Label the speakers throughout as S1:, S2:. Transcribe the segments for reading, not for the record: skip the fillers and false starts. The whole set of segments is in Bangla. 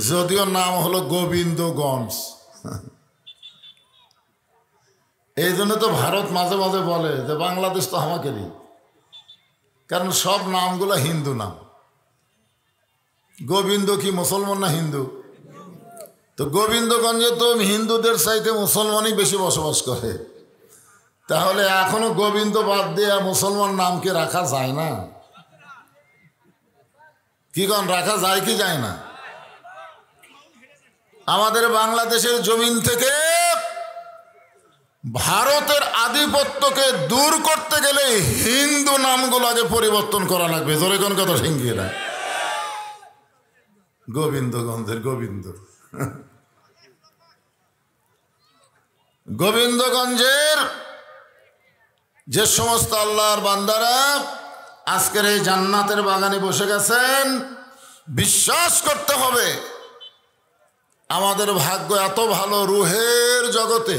S1: যদিও নাম হলো গোবিন্দগঞ্জ, এই জন্য তো ভারত মাঝে মাঝে বলে যে বাংলাদেশ তো আমাকেরই, কারণ সব নামগুলো হিন্দু নাম। গোবিন্দ কি মুসলমান না হিন্দু? তো গোবিন্দগঞ্জে তো হিন্দুদের চাইতে মুসলমানই বেশি বসবাস করে, তাহলে এখনো গোবিন্দ বাদ দিয়ে মুসলমান নামকে রাখা যায় না? কি কন, রাখা যায় কি যায় না? আমাদের বাংলাদেশের জমিন থেকে ভারতের আধিপত্যকে দূর করতে গেলে হিন্দু নামগুলো আগে পরিবর্তন করা লাগবে। জোরে কোন কথা সিংহীরা, গোবিন্দগঞ্জের গোবিন্দ, গোবিন্দগঞ্জের যে সমস্ত আল্লাহর বান্দারা আজকের এই জান্নাতের বাগানে বসে গেছেন, বিশ্বাস করতে হবে আমাদের ভাগ্য এত ভালো, রুহের জগতে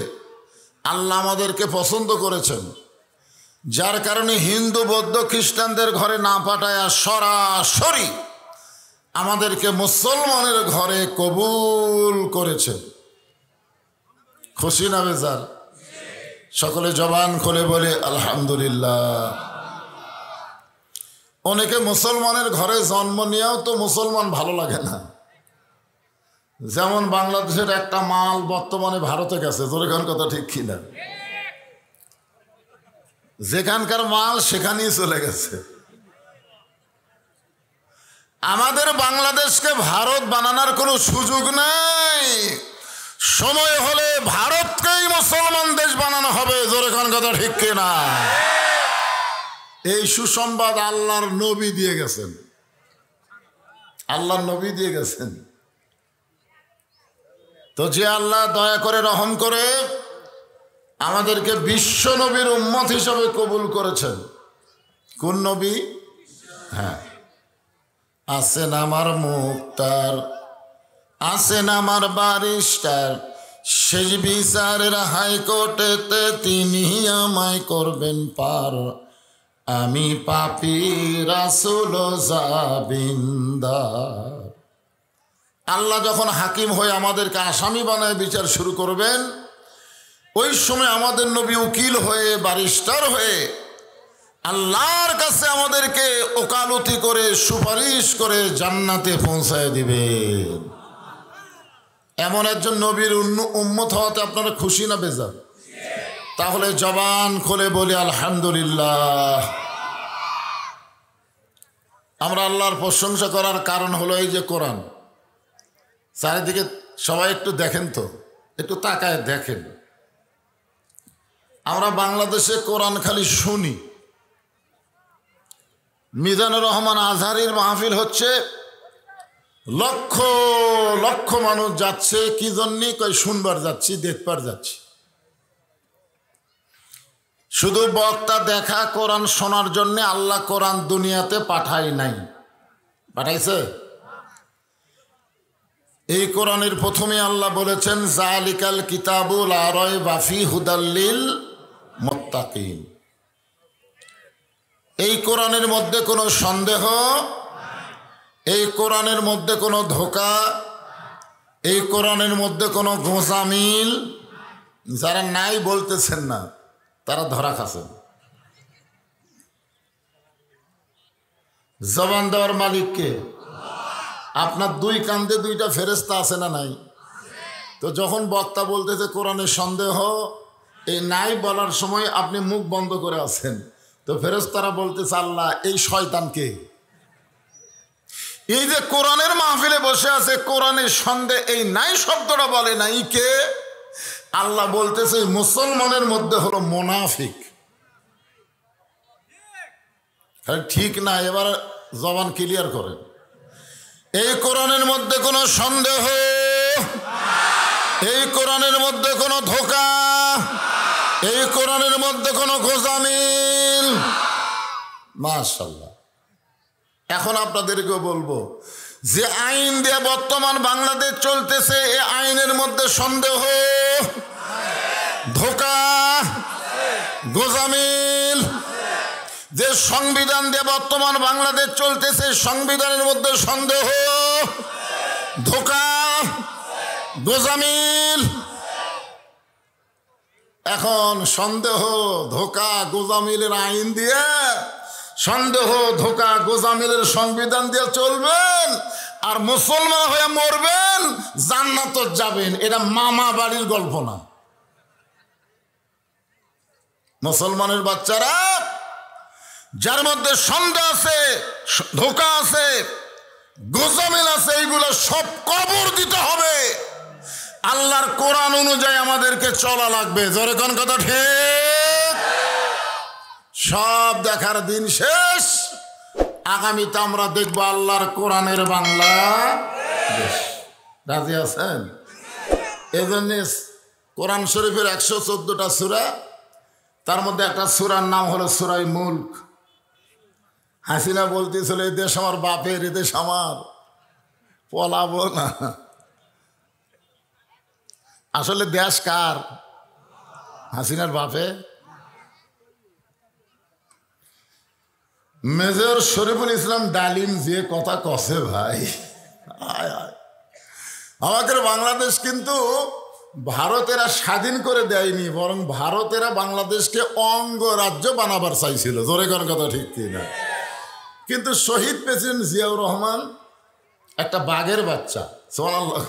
S1: আল্লাহ আমাদেরকে পছন্দ করেছেন, যার কারণে হিন্দু বৌদ্ধ খ্রিস্টানদের ঘরে না পাঠায় সরাসরি আমাদেরকে মুসলমানের ঘরে কবুল করেছেন। খুশি না বেজার? সকলে জবান খুলে বলে আলহামদুলিল্লাহ। অনেকে মুসলমানের ঘরে জন্ম নিয়েও তো মুসলমান ভালো লাগে না। যেমন বাংলাদেশের একটা মাল বর্তমানে ভারতে গেছে, যেখান কথা ঠিক কিনা, যেখানকার মাল সেখানেই চলে গেছে। আমাদের বাংলাদেশকে ভারত বানানোর কোনো সুযোগ নেই, সময় হলে ভারতকেই মুসলমান দেশ বানানো হবে। যেখান কথা ঠিক কিনা? এই সুসংবাদ আল্লাহর নবী দিয়ে গেছেন, আল্লাহর নবী দিয়ে গেছেন। তো যে আল্লাহ দয়া করে রহম করে আমাদেরকে বিশ্ব নবীর উম্মত হিসাবে কবুল করেছেন, কোন নবী? হ্যাঁ, আছেন আমার মুক্তার, আছেন আমার বারিস্টার, শেষ বিচারের হাইকোর্টেতে তিনি আমায় করবেন পার, আমি পাপী রাসূল জাবিন্দার। আল্লাহ যখন হাকিম হয়ে আমাদেরকে আসামি বানায় বিচার শুরু করবেন, ওই সময় আমাদের নবী উকিল হয়ে, বারিস্টার হয়ে আল্লাহর কাছে আমাদেরকে ওকালতি করে, সুপারিশ করে জান্নাতে পৌঁছায় দিবেন। এমন একজন নবীর উম্মত হওয়াতে আপনারা খুশি না বেজার? তাহলে জবান খুলে বলি আলহামদুলিল্লাহ। আমরা আল্লাহর প্রশংসা করার কারণ হলো এই যে কোরআন। চারিদিকে সবাই একটু দেখেন তো, একটু তাকায় দেখেন। আমরা বাংলাদেশে কোরআন খালি শুনি। মিজানুর রহমান আজহারির মাহফিল হচ্ছে, লক্ষ লক্ষ মানুষ যাচ্ছে। কি জন্যে? কই শুনবার যাচ্ছি, দেখবার যাচ্ছি। শুধু বক্তা দেখা, কোরআন শোনার জন্য আল্লাহ কোরআন দুনিয়াতে পাঠায় নাই, পাঠাইছে? এই কোরআনের প্রথমে আল্লাহ বলেছেন জালিকাল কিতাবুল লা রাইবা ফীহি হুদাল লিল মুত্তাকিন। এই কোরআনের মধ্যে কোনো সন্দেহ, এই কোরআনের মধ্যে কোনো ধোঁকা, এই কোরআনের মধ্যে কোনো গোঁজামিল। যারা নাই বলতেছেন না, তারা ধরা খাচ্ছেন। জবান দেওয়ার মালিককে? আপনার দুই কান্দে দুইটা ফেরেশতা আছে না নাই? তো যখন বক্তা বলতেছে কোরআনের সন্দেহ, এই নাই বলার সময় আপনি মুখ বন্ধ করে আছেন, তো ফেরেশতারা বলতেছে আল্লাহ এই শয়তানকে। এই যে কোরআনের মাহফিলে বসে আছে, কোরআনের সন্দেহ এই নাই শব্দটা বলে নাই কে? আল্লাহ বলতেছে মুসলমানের মধ্যে হলো মুনাফিক। ঠিক না? এবার জবান ক্লিয়ার করেন। এই কোরআনের মধ্যে কোনো সন্দেহ, এই কোরআনের মধ্যে কোনো ধোঁকা, এই কোরআনের মধ্যে কোনো গোজামিল। মাশাআল্লাহ। এখন আপনাদেরকে বলবো যে আইন দিয়ে বর্তমান বাংলাদেশ চলতেছে, এই আইনের মধ্যে সন্দেহ, ধোঁকা, গোজামিল। যে সংবিধান দিয়ে বর্তমান বাংলাদেশ চলতেছে, সংবিধানের মধ্যে সন্দেহ, ধোঁকা, গোজামিল। এখন সন্দেহ, ধোঁকা, গোজামিলের আইন দিয়ে, সন্দেহ, ধোঁকা, গোজামিলের সংবিধান দিয়ে চলবেন আর মুসলমান হয়ে মরবেন, জান্নাত যাবেন। এটা মামা বাড়ির গল্প না। মুসলমানের বাচ্চারা যার মধ্যে সন্দেহ আছে, ধোঁকা আছে, গোজামিল আছে, এইগুলো সব কবর দিতে হবে। আল্লাহর কোরআন অনুযায়ী আমাদেরকে চলা লাগবে। জোরে কোন কথা ঠিক? সব দেখার দিন শেষ। আগামীতে আমরা দেখবো আল্লাহর কোরআনের বাংলা দেশ। রাজি আছেন? এজন্য কোরআন শরীফের 114টা সূরা, তার মধ্যে একটা সূরার নাম হলো সূরায়ে মুলক। হাসিনা বলতেছিল এই দেশ আমার বাপের, এ দেশ আমার, পলাবো না। আসলে দেশ কার? হাসিনার বাপে। মেজর শরীফুল ইসলাম ডালিম যে কথা কছে ভাই, আমাদের বাংলাদেশ কিন্তু ভারতেরা স্বাধীন করে দেয়নি, বরং ভারতেরা বাংলাদেশকে অঙ্গরাজ্য বানাবার চাইছিল। জোরে কোন কথা ঠিক কিনা? কিন্তু শহীদ প্রেসিডেন্ট জিয়াউর রহমান একটা বাঘের বাচ্চা, সুবহানাল্লাহ,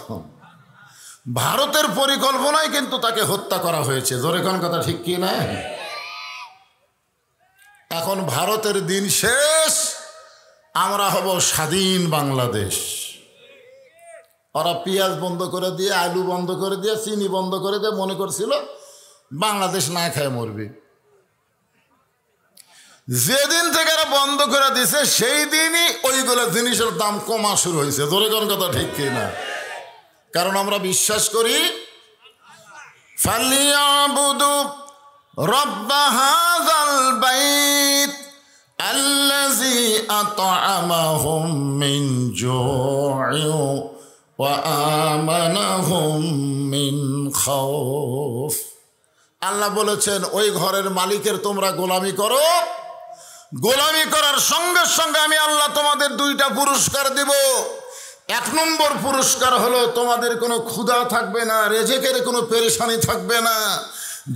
S1: ভারতের পরিকল্পনায় কিন্তু তাকে হত্যা করা হয়েছে। জোরে কোন কথা ঠিক কিনা? এখন ভারতের দিন শেষ, আমরা হব স্বাধীন বাংলাদেশ। ওরা পেঁয়াজ বন্ধ করে দিয়ে, আলু বন্ধ করে দিয়ে, চিনি বন্ধ করে দিয়ে মনে করছিল বাংলাদেশ না খায় মরবে। যেদিন থেকে এরা বন্ধ করে দিছে সেই দিনই ওইগুলো জিনিসের দাম কমা শুরু হয়েছে। জোরে কোন কথা ঠিক কিনা? কারণ আমরা বিশ্বাস করি ফালিয়াবুদু রব্ব হাযাল বাইত আল্লাযী আত'আমাহুম মিন জু'ইন ওয়া আমানাহুম মিন খাউফ। আল্লাহ বলেছেন ওই ঘরের মালিকের তোমরা গোলামি করো, গোলামি করার সঙ্গে সঙ্গে আমি আল্লাহ তোমাদের দুইটা পুরস্কার দিব। 1 নম্বর পুরস্কার হলো তোমাদের কোনো ক্ষুধা থাকবে না, রেজেকের কোনো পেরেশানি থাকবে না,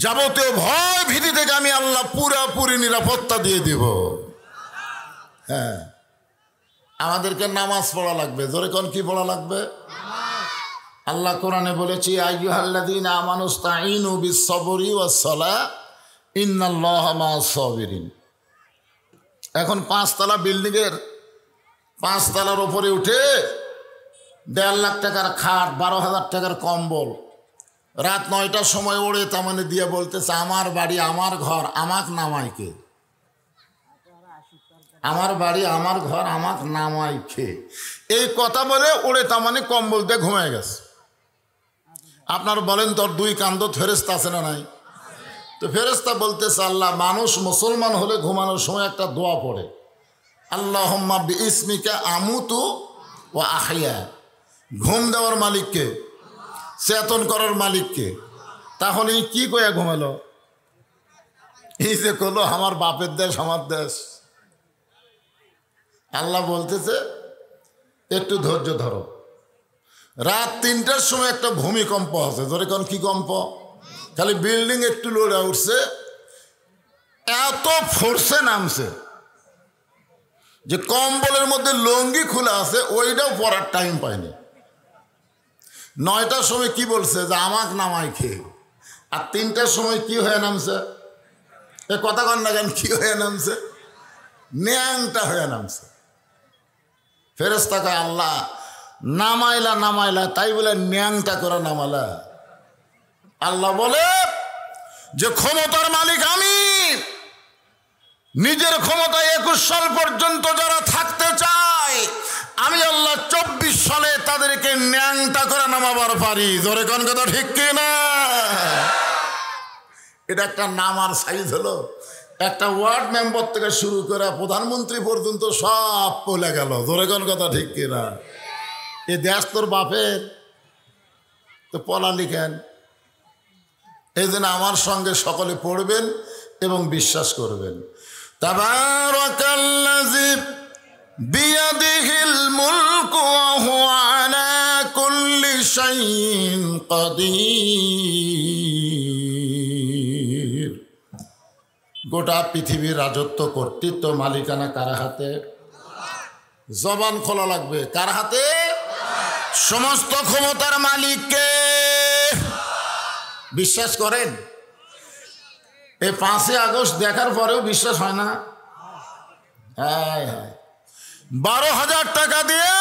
S1: যাবতীয় ভয় ভীতি থেকে আমি আল্লাহ পুরাপুরি নিরাপত্তা দিয়ে দিব। হ্যাঁ, আমাদেরকে নামাজ পড়া লাগবে। জোরে কোন কি পড়া লাগবে? আল্লাহ কোরআনে বলেছি আইয়ুহাল্লাযীনা আমানুস্তাঈনু বিস-সাবরি ওয়াস-সালাহ ইন্নাল্লাহা মা'আস-সাবিরিন। এখন 5 তলা বিল্ডিংয়ের 5 তলার উপরে উঠে 1.5 লাখ টাকার খাট, 12,000 টাকার কম্বল, রাত 9টার সময় ওড়ে তামানে দিয়ে বলতেছে আমার বাড়ি আমার ঘর আমাক নামাই কে, আমার বাড়ি আমার ঘর আমাক নামাই কে। এই কথা বলে ওড়ে তামানে কম্বল দিয়ে ঘুমায় গেছে। আপনার বলেন তোর 2 কান্দত ফেরেশতা আছে না নাই? তো ফেরেশতা বলতেছে আল্লাহ মানুষ মুসলমান হলে ঘুমানোর সময় একটা দোয়া পড়ে, আল্লাহুম্মা বিইসমিকা আমুতু ওয়া আহইয়া। ঘুম দেওয়ার মালিককে, চেতন করার মালিককে। তাহলে কি কয়া ঘুমালো? এই যে কলো আমার বাপের দেশ আমার দেশ। আল্লাহ বলতেছে একটু ধৈর্য ধরো। রাত 3টার সময় একটা ভূমিকম্প আছে। ধরে কোন কি কম্প? খালি বিল্ডিং একটু লড়ে উঠছে, এত ফোর্সে নামছে যে কম্বলের মধ্যে লঙ্গি খোলা আছে ওইটাও পরার টাইম পায়নি। 9টার সময় কি বলছে যে আমাক নামাই খেয়ে, আর 3টার সময় কি হয়ে নামছে? এ কথা কন না কেন? কি হয়ে নামছে? ন্যাংটা হয়ে নামছে। ফেরেশতা কয় আল্লাহ নামাইলা নামাইলা তাই বলে ন্যাংটা করে নামালা? আল্লাহ বলে যে ক্ষমতার মালিক আমি, নিজের ক্ষমতায় 21 সাল পর্যন্ত যারা থাকতে চায় আমি আল্লাহ 24 সালে তাদেরকে ন্যাংটা করে নামাবার পারি। জোরে কোন কথা ঠিক কিনা? এটা একটা নামার সাইজ হলো। একটা ওয়ার্ড মেম্বার থেকে শুরু করে প্রধানমন্ত্রী পর্যন্ত সব পলে গেল। জোরে কোন কথা ঠিক কিনা? এ দেশ তোর বাপের, তো পলালি কেন? এই জন্য আমার সঙ্গে সকলে পড়বেন এবং বিশ্বাস করবেন। তাবারাকাল্লাযী বিয়াদিহিল মুলকু ওয়া হুয়া আলা কুল্লি শাইইন কাদির। গোটা পৃথিবীর রাজত্ব কর্তৃত্ব মালিকানা কার হাতে? জবান খোলা লাগবে। কার হাতে? সমস্ত ক্ষমতার মালিককে। বিশ্বাস করেন? এই 5 আগস্ট দেখার পরেও বিশ্বাস হয় না? হ্যাঁ হ্যাঁ। 12,000 টাকা দিয়ে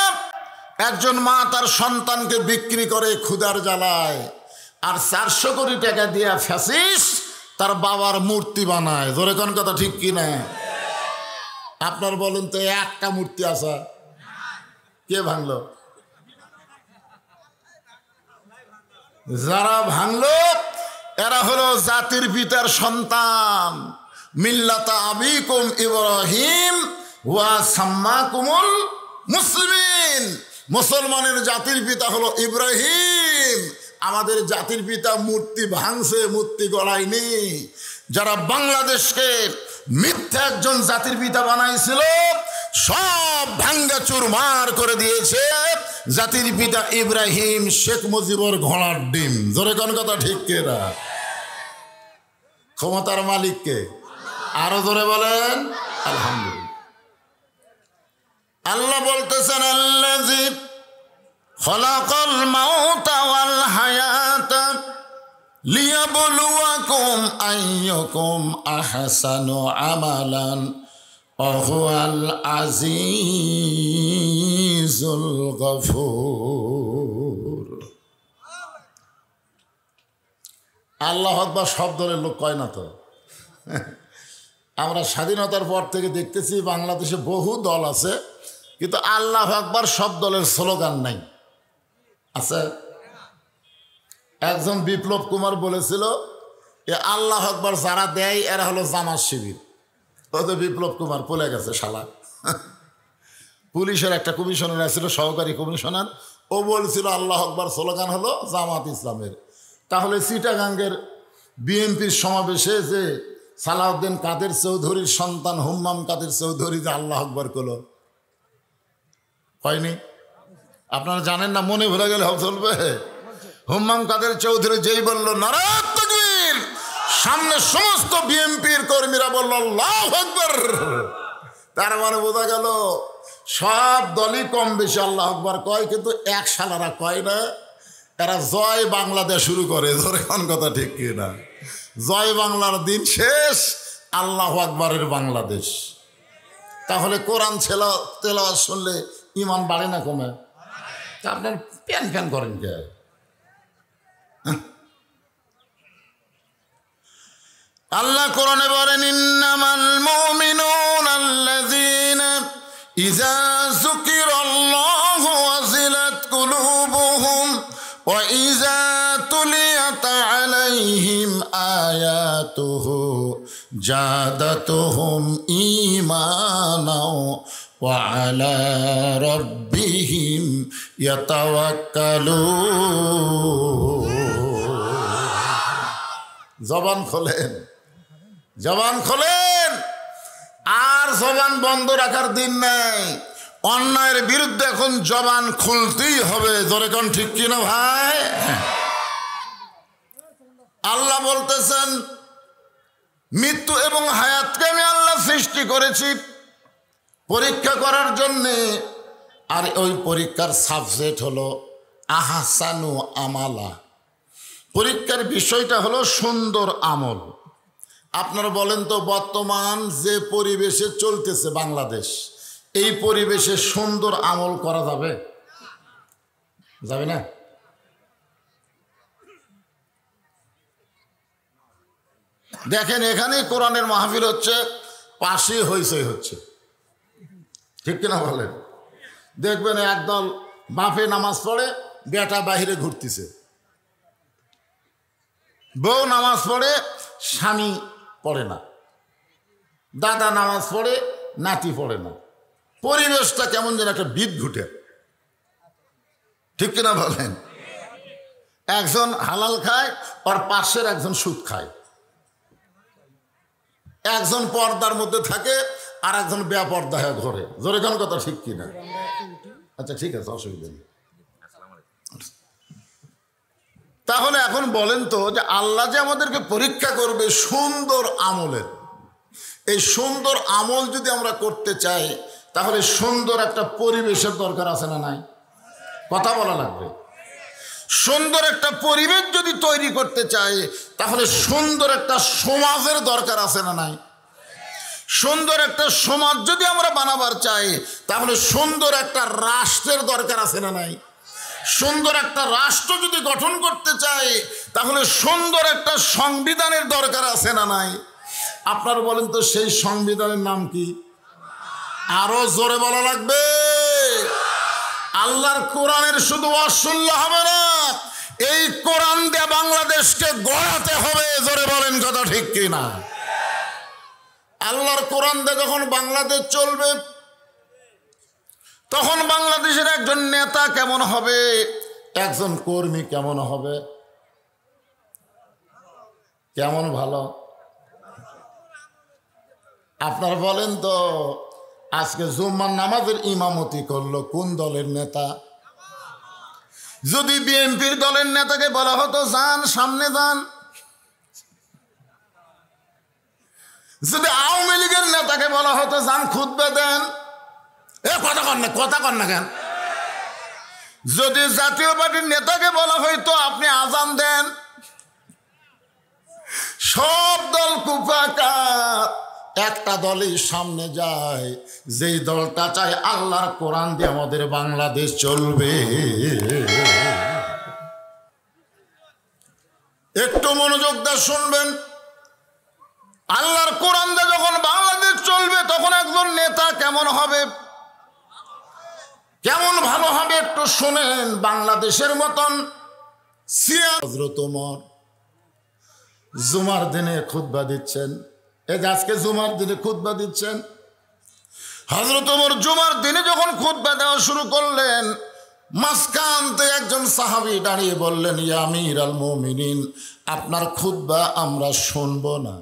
S1: একজন মা তার সন্তানকে বিক্রি করে ক্ষুধার জ্বালায়, আর 400 কোটি টাকা দিয়ে ফ্যাসিস্ট তার বাবার মূর্তি বানায়। জোরে কোন কথা ঠিক কিনা? আপনার বলুন তো, একটা মূর্তি আছে, কে ভাঙলো? যারা ভাঙলো এরা হলো জাতির পিতার সন্তান। মিল্লাতা আবিকুম ইব্রাহিম ওয়া সাম্মাকুমুল মুসলিমিন। মুসলমানের জাতির পিতা হলো ইব্রাহিম। আমাদের জাতির পিতা মূর্তি ভাঙছে, মূর্তি গড়ায়নি। যারা বাংলাদেশকে মিথ্যা একজন জাতির পিতা বানাইছিল সব ভাঙ্গা চুরমার করে দিয়েছে জাতির পিতা ইব্রাহিম, শেখ মুজিবুর ঘোড়ার ডিম। জোরে কোন কথা ঠিক কিনা? ক্ষমতার মালিককে আরো জোরে বলেন আলহামদুলিল্লাহ। আল্লাহ বলতেছেন আল্লাযী খালাকাল মাউতা ওয়াল হায়াতা লিয়াবলুয়াকুম আইয়ুকুম আহসানু আমালান ওয়া হুয়াল আজিজুল গফুর। আল্লাহু আকবার শব্দের লোক কয় না তো। আমরা স্বাধীনতার পর থেকে দেখতেছি বাংলাদেশে বহু দল আছে, কিন্তু আল্লাহু আকবার সব দলের স্লোগান নাই। আছে? একজন বিপ্লব কুমার বলেছিল, এ আল্লাহু আকবার যারা দেয় এরা হলো জামাত শিবির। ও তো বিপ্লব কুমার পলে গেছে শালা। পুলিশের একটা কমিশনার আছিল, সহকারী কমিশনার, ও বলছিল আল্লাহু আকবার স্লোগান হলো জামাত ইসলামের। তাহলে চিটাগাঙ্গের বিএনপির সমাবেশে যে সালাউদ্দিন কাদের চৌধুরীর সন্তান হুম্মাম কাদের চৌধুরী যে আল্লাহু আকবার করলো, হয়নি? আপনারা জানেন না? মনে ভুলে গেলে চলবে? হুম্মাম কাদের চৌধুরী যেই বলল নারায়ে তাকবীর, সামনে সমস্ত বিএনপির কর্মীরা বলল আল্লাহু আকবার। তার মানে বোঝা গেল সব দলই কম বেশি আল্লাহু আকবার কয়, কিন্তু এক শালারা কয় না। এরা জয় বাংলাদেশ শুরু করে। ধরে কোন কথা ঠিক কিনা? জয় বাংলার দিন শেষ, আল্লাহু আকবারের বাংলাদেশ। তাহলে কোরআন তেলাওয়াত শুনলে ইমান বাড়ে না কমে? তা আপনার প্যান প্যান করেন কে? আল্লাহ কোরআনে বলেন ইন্নামাল মুমিনুনা আল্লাযীনা ইযা যুকিরাল্লাহু ওয়াজিলাত কুলুবুহুম ওয়া ইযা তুলিয়াত আলাইহিম আয়াতুহু জাদাতুহুম ঈমানাও ওয়া আলা রাব্বিহিম ইয়াতাওয়াক্কালুন। জবান খোলেন, জবান খোলেন। আর জবান বন্ধ রাখার দিন নাই। অন্যায়ের বিরুদ্ধে এখন জবান খুলতেই হবে। জোরে কোন ঠিক কিনা ভাই? আল্লাহ বলতেছেন মৃত্যু এবং হায়াতকে আমি আল্লাহ সৃষ্টি করেছি পরীক্ষা করার জন্যে। আর ওই পরীক্ষার সাবজেক্ট হলো আহসানু আমালা। পরীক্ষার বিষয়টা হলো সুন্দর আমল। আপনারা বলেন তো, বর্তমান যে পরিবেশে চলতেছে বাংলাদেশ, এই পরিবেশে সুন্দর আমল করা যাবে? যাবে না? দেখেন এখানেই কোরআনের মাহফিল হচ্ছে, পাশে হইচই হচ্ছে, ঠিক কিনা বলেন? দেখবেন একদল বাপে নামাজ পড়ে, বেটা বাহিরে ঘুরতেছে, বউ নামাজ পড়ে, স্বামী পড়ে না, দাদা নামাজ পড়ে, নাতি পড়ে না। পরিবেশটা কেমন যেন একটা বিদঘুটে, ঠিক কিনা বলেন? একজন হালাল খায়, আর পাশের একজন সুদ খায়। একজন পর্দার মধ্যে থাকে, আর একজন বেপর্দা হয়ে ঘরে। জোরে কোন কথা, ঠিক কিনা? আচ্ছা ঠিক আছে, অসুবিধা নেই। তাহলে এখন বলেন তো, যে আল্লাহ যে আমাদেরকে পরীক্ষা করবে সুন্দর আমলের, এই সুন্দর আমল যদি আমরা করতে চাই, তাহলে সুন্দর একটা পরিবেশের দরকার আছে না নাই? কথা বলা লাগবে। সুন্দর একটা পরিবেশ যদি তৈরি করতে চাই, তাহলে সুন্দর একটা সমাজের দরকার আছে না নাই? সুন্দর একটা সমাজ যদি আমরা বানাবার চাই, তাহলে সুন্দর একটা রাষ্ট্রের দরকার আছে না নাই? সুন্দর একটা রাষ্ট্র যদি গঠন করতে চাই, তাহলে সুন্দর একটা সংবিধানের দরকার আছে না নাই? আপনারা বলেন তো, সেই সংবিধানের নাম কি? আরো জোরে বলা লাগবে। আল্লাহর কোরআনের শুধু অশুনলে হবে না, এই কোরআন দিয়ে বাংলাদেশকে গড়াতে হবে। জোরে বলেন কথা, ঠিক কিনা? আল্লাহর কোরআন দিয়ে যখন বাংলাদেশ চলবে, তখন বাংলাদেশের একজন নেতা কেমন হবে, একজন কর্মী কেমন হবে? কেমন? ভালো। আপনারা বলেন তো, আজকে জুম্মার নামাজের ইমামতি করলো কোন দলের নেতা? যদি বিএনপির দলের নেতাকে বলা হতো যান সামনে যান, যদি আওয়ামী লীগের নেতাকে বলা হতো যান খুতবা দেন, কথা কন না কেন? যদি জাতীয় পার্টির নেতাকে বলা হইতো আপনি আজান দেন, সব দল কুপাকার, একটা দলই সামনে যায়, যেই দলটা চায় আল্লাহর কোরআন দিয়ে আমাদের বাংলাদেশ চলবে। একটু মনোযোগ দিয়ে শুনবেন, আল্লাহর কোরআন দিয়ে যখন বাংলাদেশ চলবে, তখন একজন নেতা কেমন হবে, কেমন ভালো হবে একটু শোনেন। বাংলাদেশের মতন হযরত ওমর জুমার দিনে খুতবা দিচ্ছেন, এই যে আজকে জুমার দিনে খুতবা দিচ্ছেন, হযরত ওমর জুমার দিনে যখন খুতবা দেওয়া শুরু করলেন, মাঝখান থেকে একজন সাহাবী দাঁড়িয়ে বললেন, ইয়া আমিরুল মুমিনিন, আপনার খুতবা আমরা শুনবো না।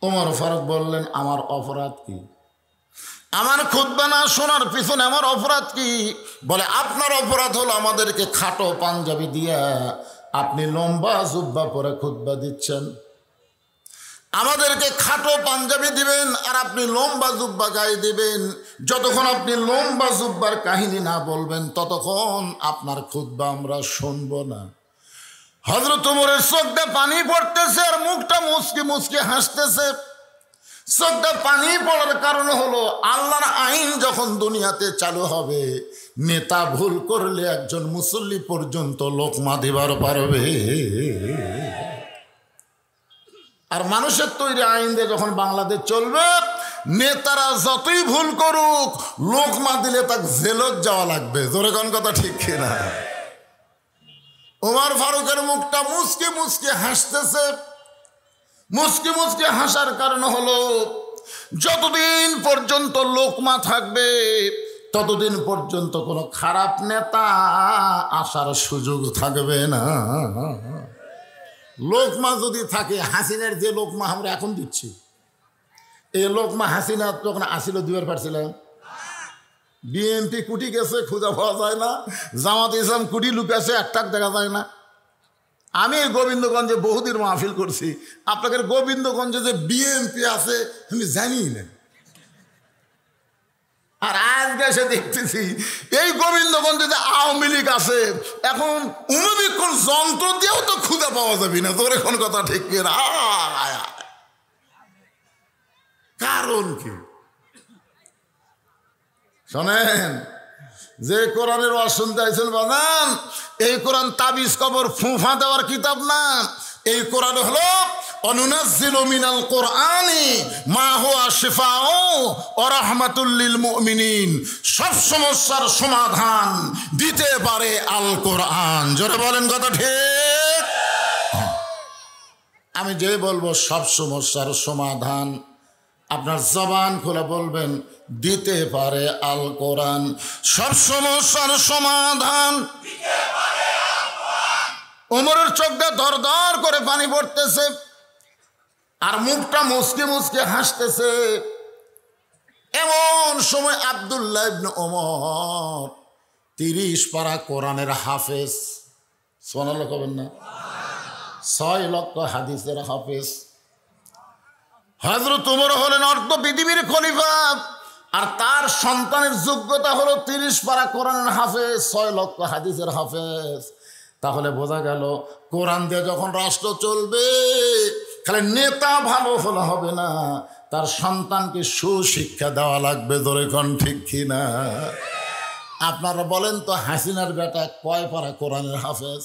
S1: ওমর ফারুক বললেন, আমার অপরাধ কি? আমার খুতবা না শোনার পিছনে আমার অপরাধ কি? বলে, আপনার অপরাধ হলো আমাদেরকে খাটো পাঞ্জাবি দিয়া আপনি লম্বা জুব্বা পরে খুতবা দিচ্ছেন। আমাদেরকে খাটো পাঞ্জাবি দিবেন আর আপনি লম্বা জুব্বা গায়ে দিবেন। যতক্ষণ আপনি লম্বা জুব্বার কাহিনী না বলবেন, ততক্ষণ আপনার খুতবা আমরা শুনবো না। হযরত ওমরের চোখটা পানি পড়তেছে আর মুখটা মুচকি মুচকি হাসতেছে। চোখটা পানি পড়ার কারণ হলো, আল্লাহর আইন যখন দুনিয়াতে চালু হবে, নেতা ভুল করলে একজন মুসল্লি পর্যন্ত লোকমা দিবার পারবে। আর মানুষের তৈরি আইন দিয়ে যখন বাংলাদেশ চলবে, নেতারা যতই ভুল করুক, লোকমা দিলে তাকে জেলত যাওয়া লাগবে। জোরে কোন কথা, ঠিক কিনা? ওমর ফারুকের মুখটা মুচকি মুচকি হাসতেছে। মুচকি মুচকি হাসার কারণ হলো, যতদিন পর্যন্ত লোকমা থাকবে, ততদিন পর্যন্ত কোনো খারাপ নেতা আসার সুযোগ থাকবে না। লোকমা যদি থাকে, হাসিনার যে লোকমা আমরা এখন দিচ্ছি, এই লোকমা হাসিনা যখন আসিল দুবার পারছিলাম, বিএনপি কুটি গেছে, খুঁজে পাওয়া যায় না। জামাত ইসলাম কুটি লুকাছে, একটাক দেখা যায় না। আমি গোবিন্দগঞ্জে বহুদিন মাহফিল করছি, আপনাদের গোবিন্দগঞ্জে যে বিএনপি আছে আমি জানি না। আর আজকে এসে দেখতেছি এই গোবিন্দগঞ্জে যে আওয়ামী লীগ আছে, এখন অনুবীক্ষণ যন্ত্র দিয়েও তো খুঁজে পাওয়া যাবে না। তোর এখন কথা ঠিক না। কারণ কি শোনেন, যে কোরআনের ওয়াজ শুনতে আইছেন বাজান, এই কোরআন তাবিজ কবর ফুঁফা দেওয়ার কিতাব না। এই কোরআন হলো অনুনাজ্জিলু মিনাল কুরআনি মা হুয়া শিফাউ ওয়া রাহমাতুল লিল মুমিনিন। সব সমস্যার সমাধান দিতে পারে আল কোরআন। জোরে বলেন কথা ঠিক? আমি যে বলবো সব সমস্যার সমাধান, আপনার জবান খুলে বলবেন দিতে পারে আল কোরআন। সব সমস্যার সমাধান দিতে পারে আল কোরআন। ওমরের চোখটা দরদর করে পানি পড়তেছে আর মুখটা মুচকে মুচকে হাসতেছে। এমন সময় আব্দুল্লাহ ইবনে ওমর 30 পারা কোরআনের হাফেজ, সুবহানাল্লাহ কবেন না, 6 লক্ষ হাদিসের হাফেজ। হযরত ওমর হলেন অর্ধ পৃথিবীর খলিফা আর তার সন্তানের যোগ্যতা হলো 30 পারা কোরআনের হাফেজ, 6 লক্ষ হাদিসের হাফেজ। তাহলে বোঝা গেল কোরআন দিয়ে যখন রাষ্ট্র চলবে, খালি নেতা ভালো হলে হবে না, তার সন্তানকে সুশিক্ষা দেওয়া লাগবে। ধরে কোন ঠিক কিনা? আপনারা বলেন তো হাসিনার বেটা কয় পারা কোরআনের হাফেজ?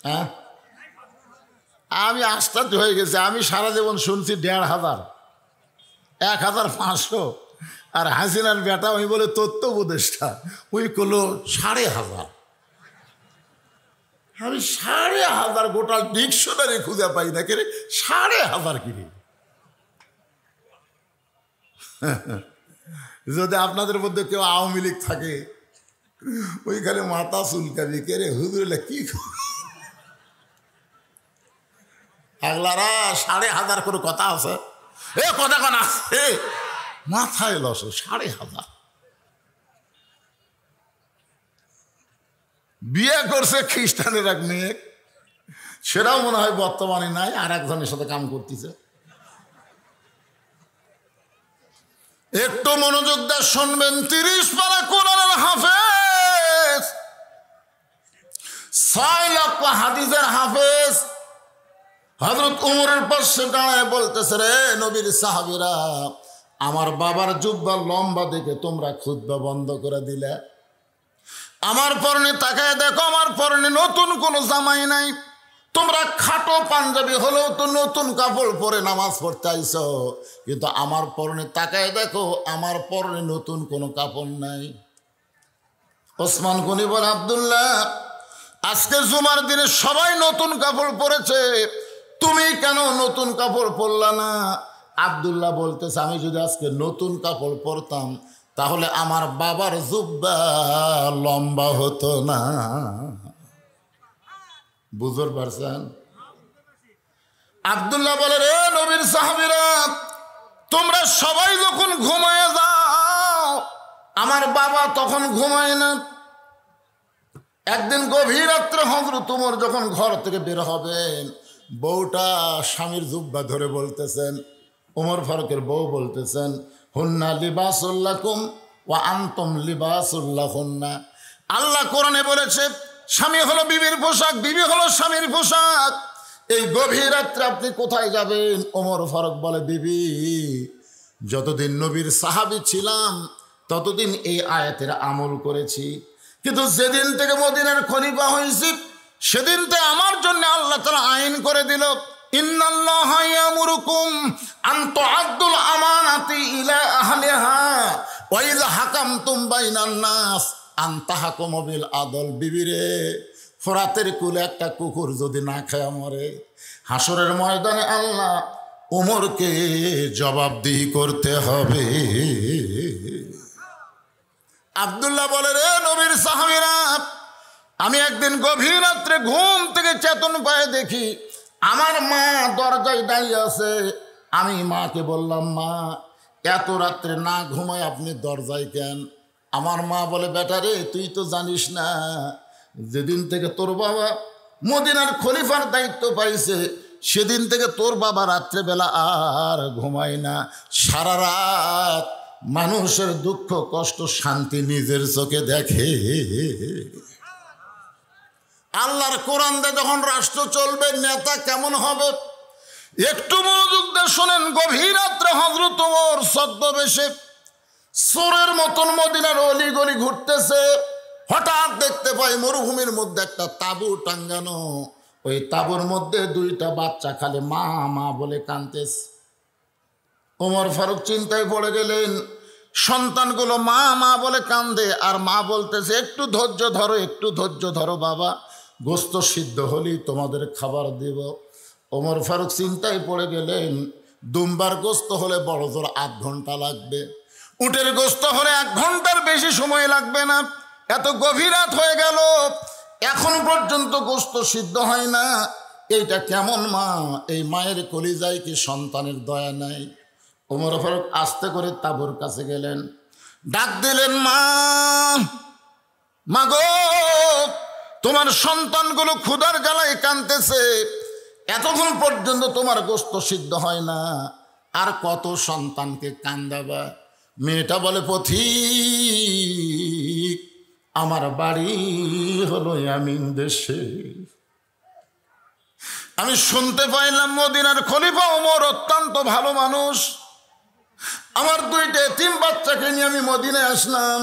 S1: হ্যাঁ, আমি আশ্চর্য হয়ে গেছি। আমি সারা জীবন শুনছি 1,500, 1,500, আর হাসিনার বেটা ওই বলে তথ্য উপদেষ্টা, ওই করলো 1,500। আমি 1,500 গোটা ডিকশনারি খুঁজে পাই না, কে 1,500 কিনে। যদি আপনাদের মধ্যে কেউ আওয়ামী লীগ থাকে, ওইখানে মাথা চুলকাবি, কে রে হুজুরলা কি আগলারা 1,500 করে কথা আছে, এ কথা কান আছে মাথায় লসে 1,500। বিয়ে করছে খ্রিস্টানের এক মেয়ে, সেটাও মনে হয় বর্তমানে নাই, আর একজনের সাথে কাম করতেছে। একটু মনোযোগ দিয়ে শুনবেন। 30 পারা কোরআনের হাফেজ, 6 লক্ষ হাদিসের হাফেজ। হযরত ওমরের পাশে দাঁড়ায় বলতেছে, রে নবীর সাহাবীরা, আমার বাবার জুব্বা লম্বা দেখে তোমরা খুতবা বন্ধ করে দিলে। আমার পরনে তাকায় দেখো, আমার পরনে নতুন কোনো জামাই নাই। তোমরা খাটো পাঞ্জাবি হলেও তো নতুন কাপড় পরে নামাজ পড়তে আইছো, কিন্তু আমার পরনে তাকায় দেখো, আমার পরনে নতুন কোনো কাপড় নাই। ওসমান গনি বলে, আব্দুল্লাহ, আজকে জুমার দিনে সবাই নতুন কাপড় পরেছে, তুমি কেন নতুন কাপড় পরলা না? আব্দুল্লাহ বলতেছে, আমি যদি আজকে নতুন কাপড় পরতাম তাহলে আমার বাবার জুব্বা লম্বা হতো না। বুঝতে পারছেন? আব্দুল্লাহ বলে, রে নবীর সাহাবীরা, তোমরা সবাই যখন ঘুমায় যাও, আমার বাবা তখন ঘুমায় না। একদিন গভীর রাত্রে হযরত ওমর যখন ঘর থেকে বের হবেন, বউটা স্বামীর জুব্বা ধরে বলতেছেন, ওমর ফারুকের বউ বলতেছেন, হুন্না লিবাসুল লাকুম ওয়া আনতুম লিবাসুল লাহুন্না। আল্লাহ কোরআনে বলেছে, স্বামী হলো বিবির পোশাক, বিবি হলো স্বামীর পোশাক। এই গভীর রাত্রে আপনি কোথায় যাবেন? ওমর ফারুক বলে, বিবি, যতদিন নবীর সাহাবী ছিলাম ততদিন এই আয়াতের আমল করেছি, কিন্তু যেদিন থেকে মদিনার খলিফা হয়েছি সেদিন থেকে আমার জন্য আল্লাহ তাআলা আইন করে দিল, ইন্নাল্লাহা ইয়ামুরুকুম আন তুআদ্দুল আমানাতি ইলা আহলিহা ওয়া ইযা হাকামতুম বাইনান নাস আন তাহকুমু বিল আদল। বিবিরে, ফোরাতের কুলে একটা কুকুর যদি না খায় মরে, হাসরের ময়দানে আল্লাহ ওমরকে জবাবদিহি করতে হবে। আব্দুল্লাহ বলে, রে নবীর সাহাবীরা, আমি একদিন গভীর রাত্রে ঘুম থেকে চেতন পায়ে দেখি আমার মা দরজায় দাঁড়িয়ে আছে। আমি মাকে বললাম, মা, এত রাত্রে না ঘুমায় আপনি দরজায় কেন? আমার মা বলে, বেটা রে, তুই তো জানিস না, যেদিন থেকে তোর বাবা মদিনার খলিফার দায়িত্ব পাইছে সেদিন থেকে তোর বাবা রাত্রেবেলা আর ঘুমায় না, সারা রাত মানুষের দুঃখ কষ্ট শান্তি নিজের চোখে দেখে। আল্লাহর কোরআন দিয়ে যখন রাষ্ট্র চলবে, নেতা কেমন হবে একটু মনোযোগ দিয়ে শোনেন। গভীর রাত্রে হযরত ওমর ছদ্মবেশে চোরের মতন মদিনার অলিগলি ঘুরতেছে। হঠাৎ দেখতে পাই মরুভূমির মধ্যে একটা তাঁবু টাঙ্গানো, ওই তাঁবুর মধ্যে দুইটা বাচ্চা খালি মা মা বলে কাঁদতেছে। ওমর ফারুক চিন্তায় পড়ে গেলেন, সন্তানগুলো মা মা বলে কান্দে আর মা বলতেছে একটু ধৈর্য ধরো, একটু ধৈর্য ধরো বাবা, গোস্ত সিদ্ধ হলেই তোমাদের খাবার দেব। ওমর ফারুক চিন্তায় পড়ে গেলেন, দুম্বার গোস্ত হলে বড় জোর 8 ঘন্টা লাগবে, উটের গোস্ত হলে 1 ঘন্টার বেশি সময় লাগবে না। এত গভীর রাত হয়ে গেল, এখন পর্যন্ত গোস্ত সিদ্ধ হয় না, এইটা কেমন মা? এই মায়ের কলিজায় কি সন্তানের দয়া নাই? ওমর ফারুক আস্তে করে তাঁবুর কাছে গেলেন, ডাক দিলেন, মা মা গো, তোমার সন্তানগুলো ক্ষুধার জ্বালায় কাঁদতেছে, এতক্ষণ পর্যন্ত তোমার গোস্ত সিদ্ধ হয় না, আর কত সন্তানকে কান্দাবা? মেয়েটা বলে, পথিক, আমার বাড়ি হলো ইয়ামিন দেশে। আমি শুনতে পাইলাম মদিনার খলিফা ওমর অত্যন্ত ভালো মানুষ, আমার 2টা এতিম বাচ্চাকে নিয়ে আমি মদিনায় আসলাম,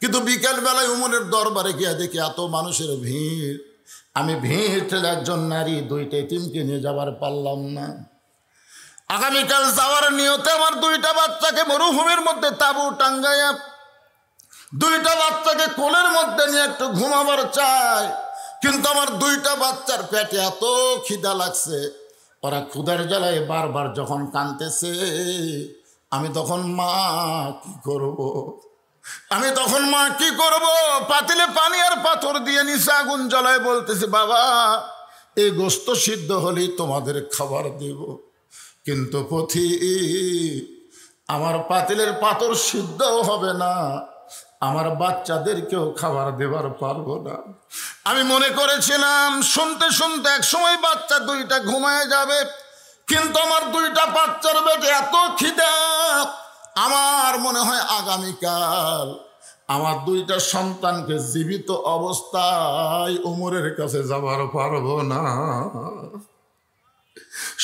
S1: কিন্তু বিকালবেলায় উমরের দরবারে গিয়ে দেখি এত মানুষের ভিড়, আমি ভিড় ঠেলে একজন নারী 2টা এতিমকে নিয়ে যাবার পারলাম না। আগামীকাল যাওয়ার নিয়তে আমার 2টা বাচ্চাকে মরুভূমির মধ্যে তাঁবু টাঙ্গাইয়া 2টা বাচ্চাকে কোলের মধ্যে নিয়ে একটু ঘুমাবার চাই, কিন্তু আমার 2টা বাচ্চার পেটে এত খিদা লাগছে, ওরা ক্ষুধার জ্বালায় বারবার যখন কাঁদতেছে, আমি তখন মা কি করব? আমি তখন মা কি করব? পাতিলে পানি আর পাথর দিয়ে নিচে আগুন জ্বালায় বলতেছি, বাবা এই গোস্ত সিদ্ধ হলেই তোমাদের খাবার দেব, কিন্তু আমার পাতিলের পাথর সিদ্ধও হবে না, আমার বাচ্চাদেরকেও খাবার দেবার পারবো না। আমি মনে করেছিলাম শুনতে শুনতে এক সময় বাচ্চা 2টা ঘুমায় যাবে, কিন্তু আমার 2টা বাচ্চার পেটে এত খিদা, আমার মনে হয় আগামীকাল আমার 2টা সন্তানকে জীবিত অবস্থায় ওমরের কাছে যাবার পারবো না।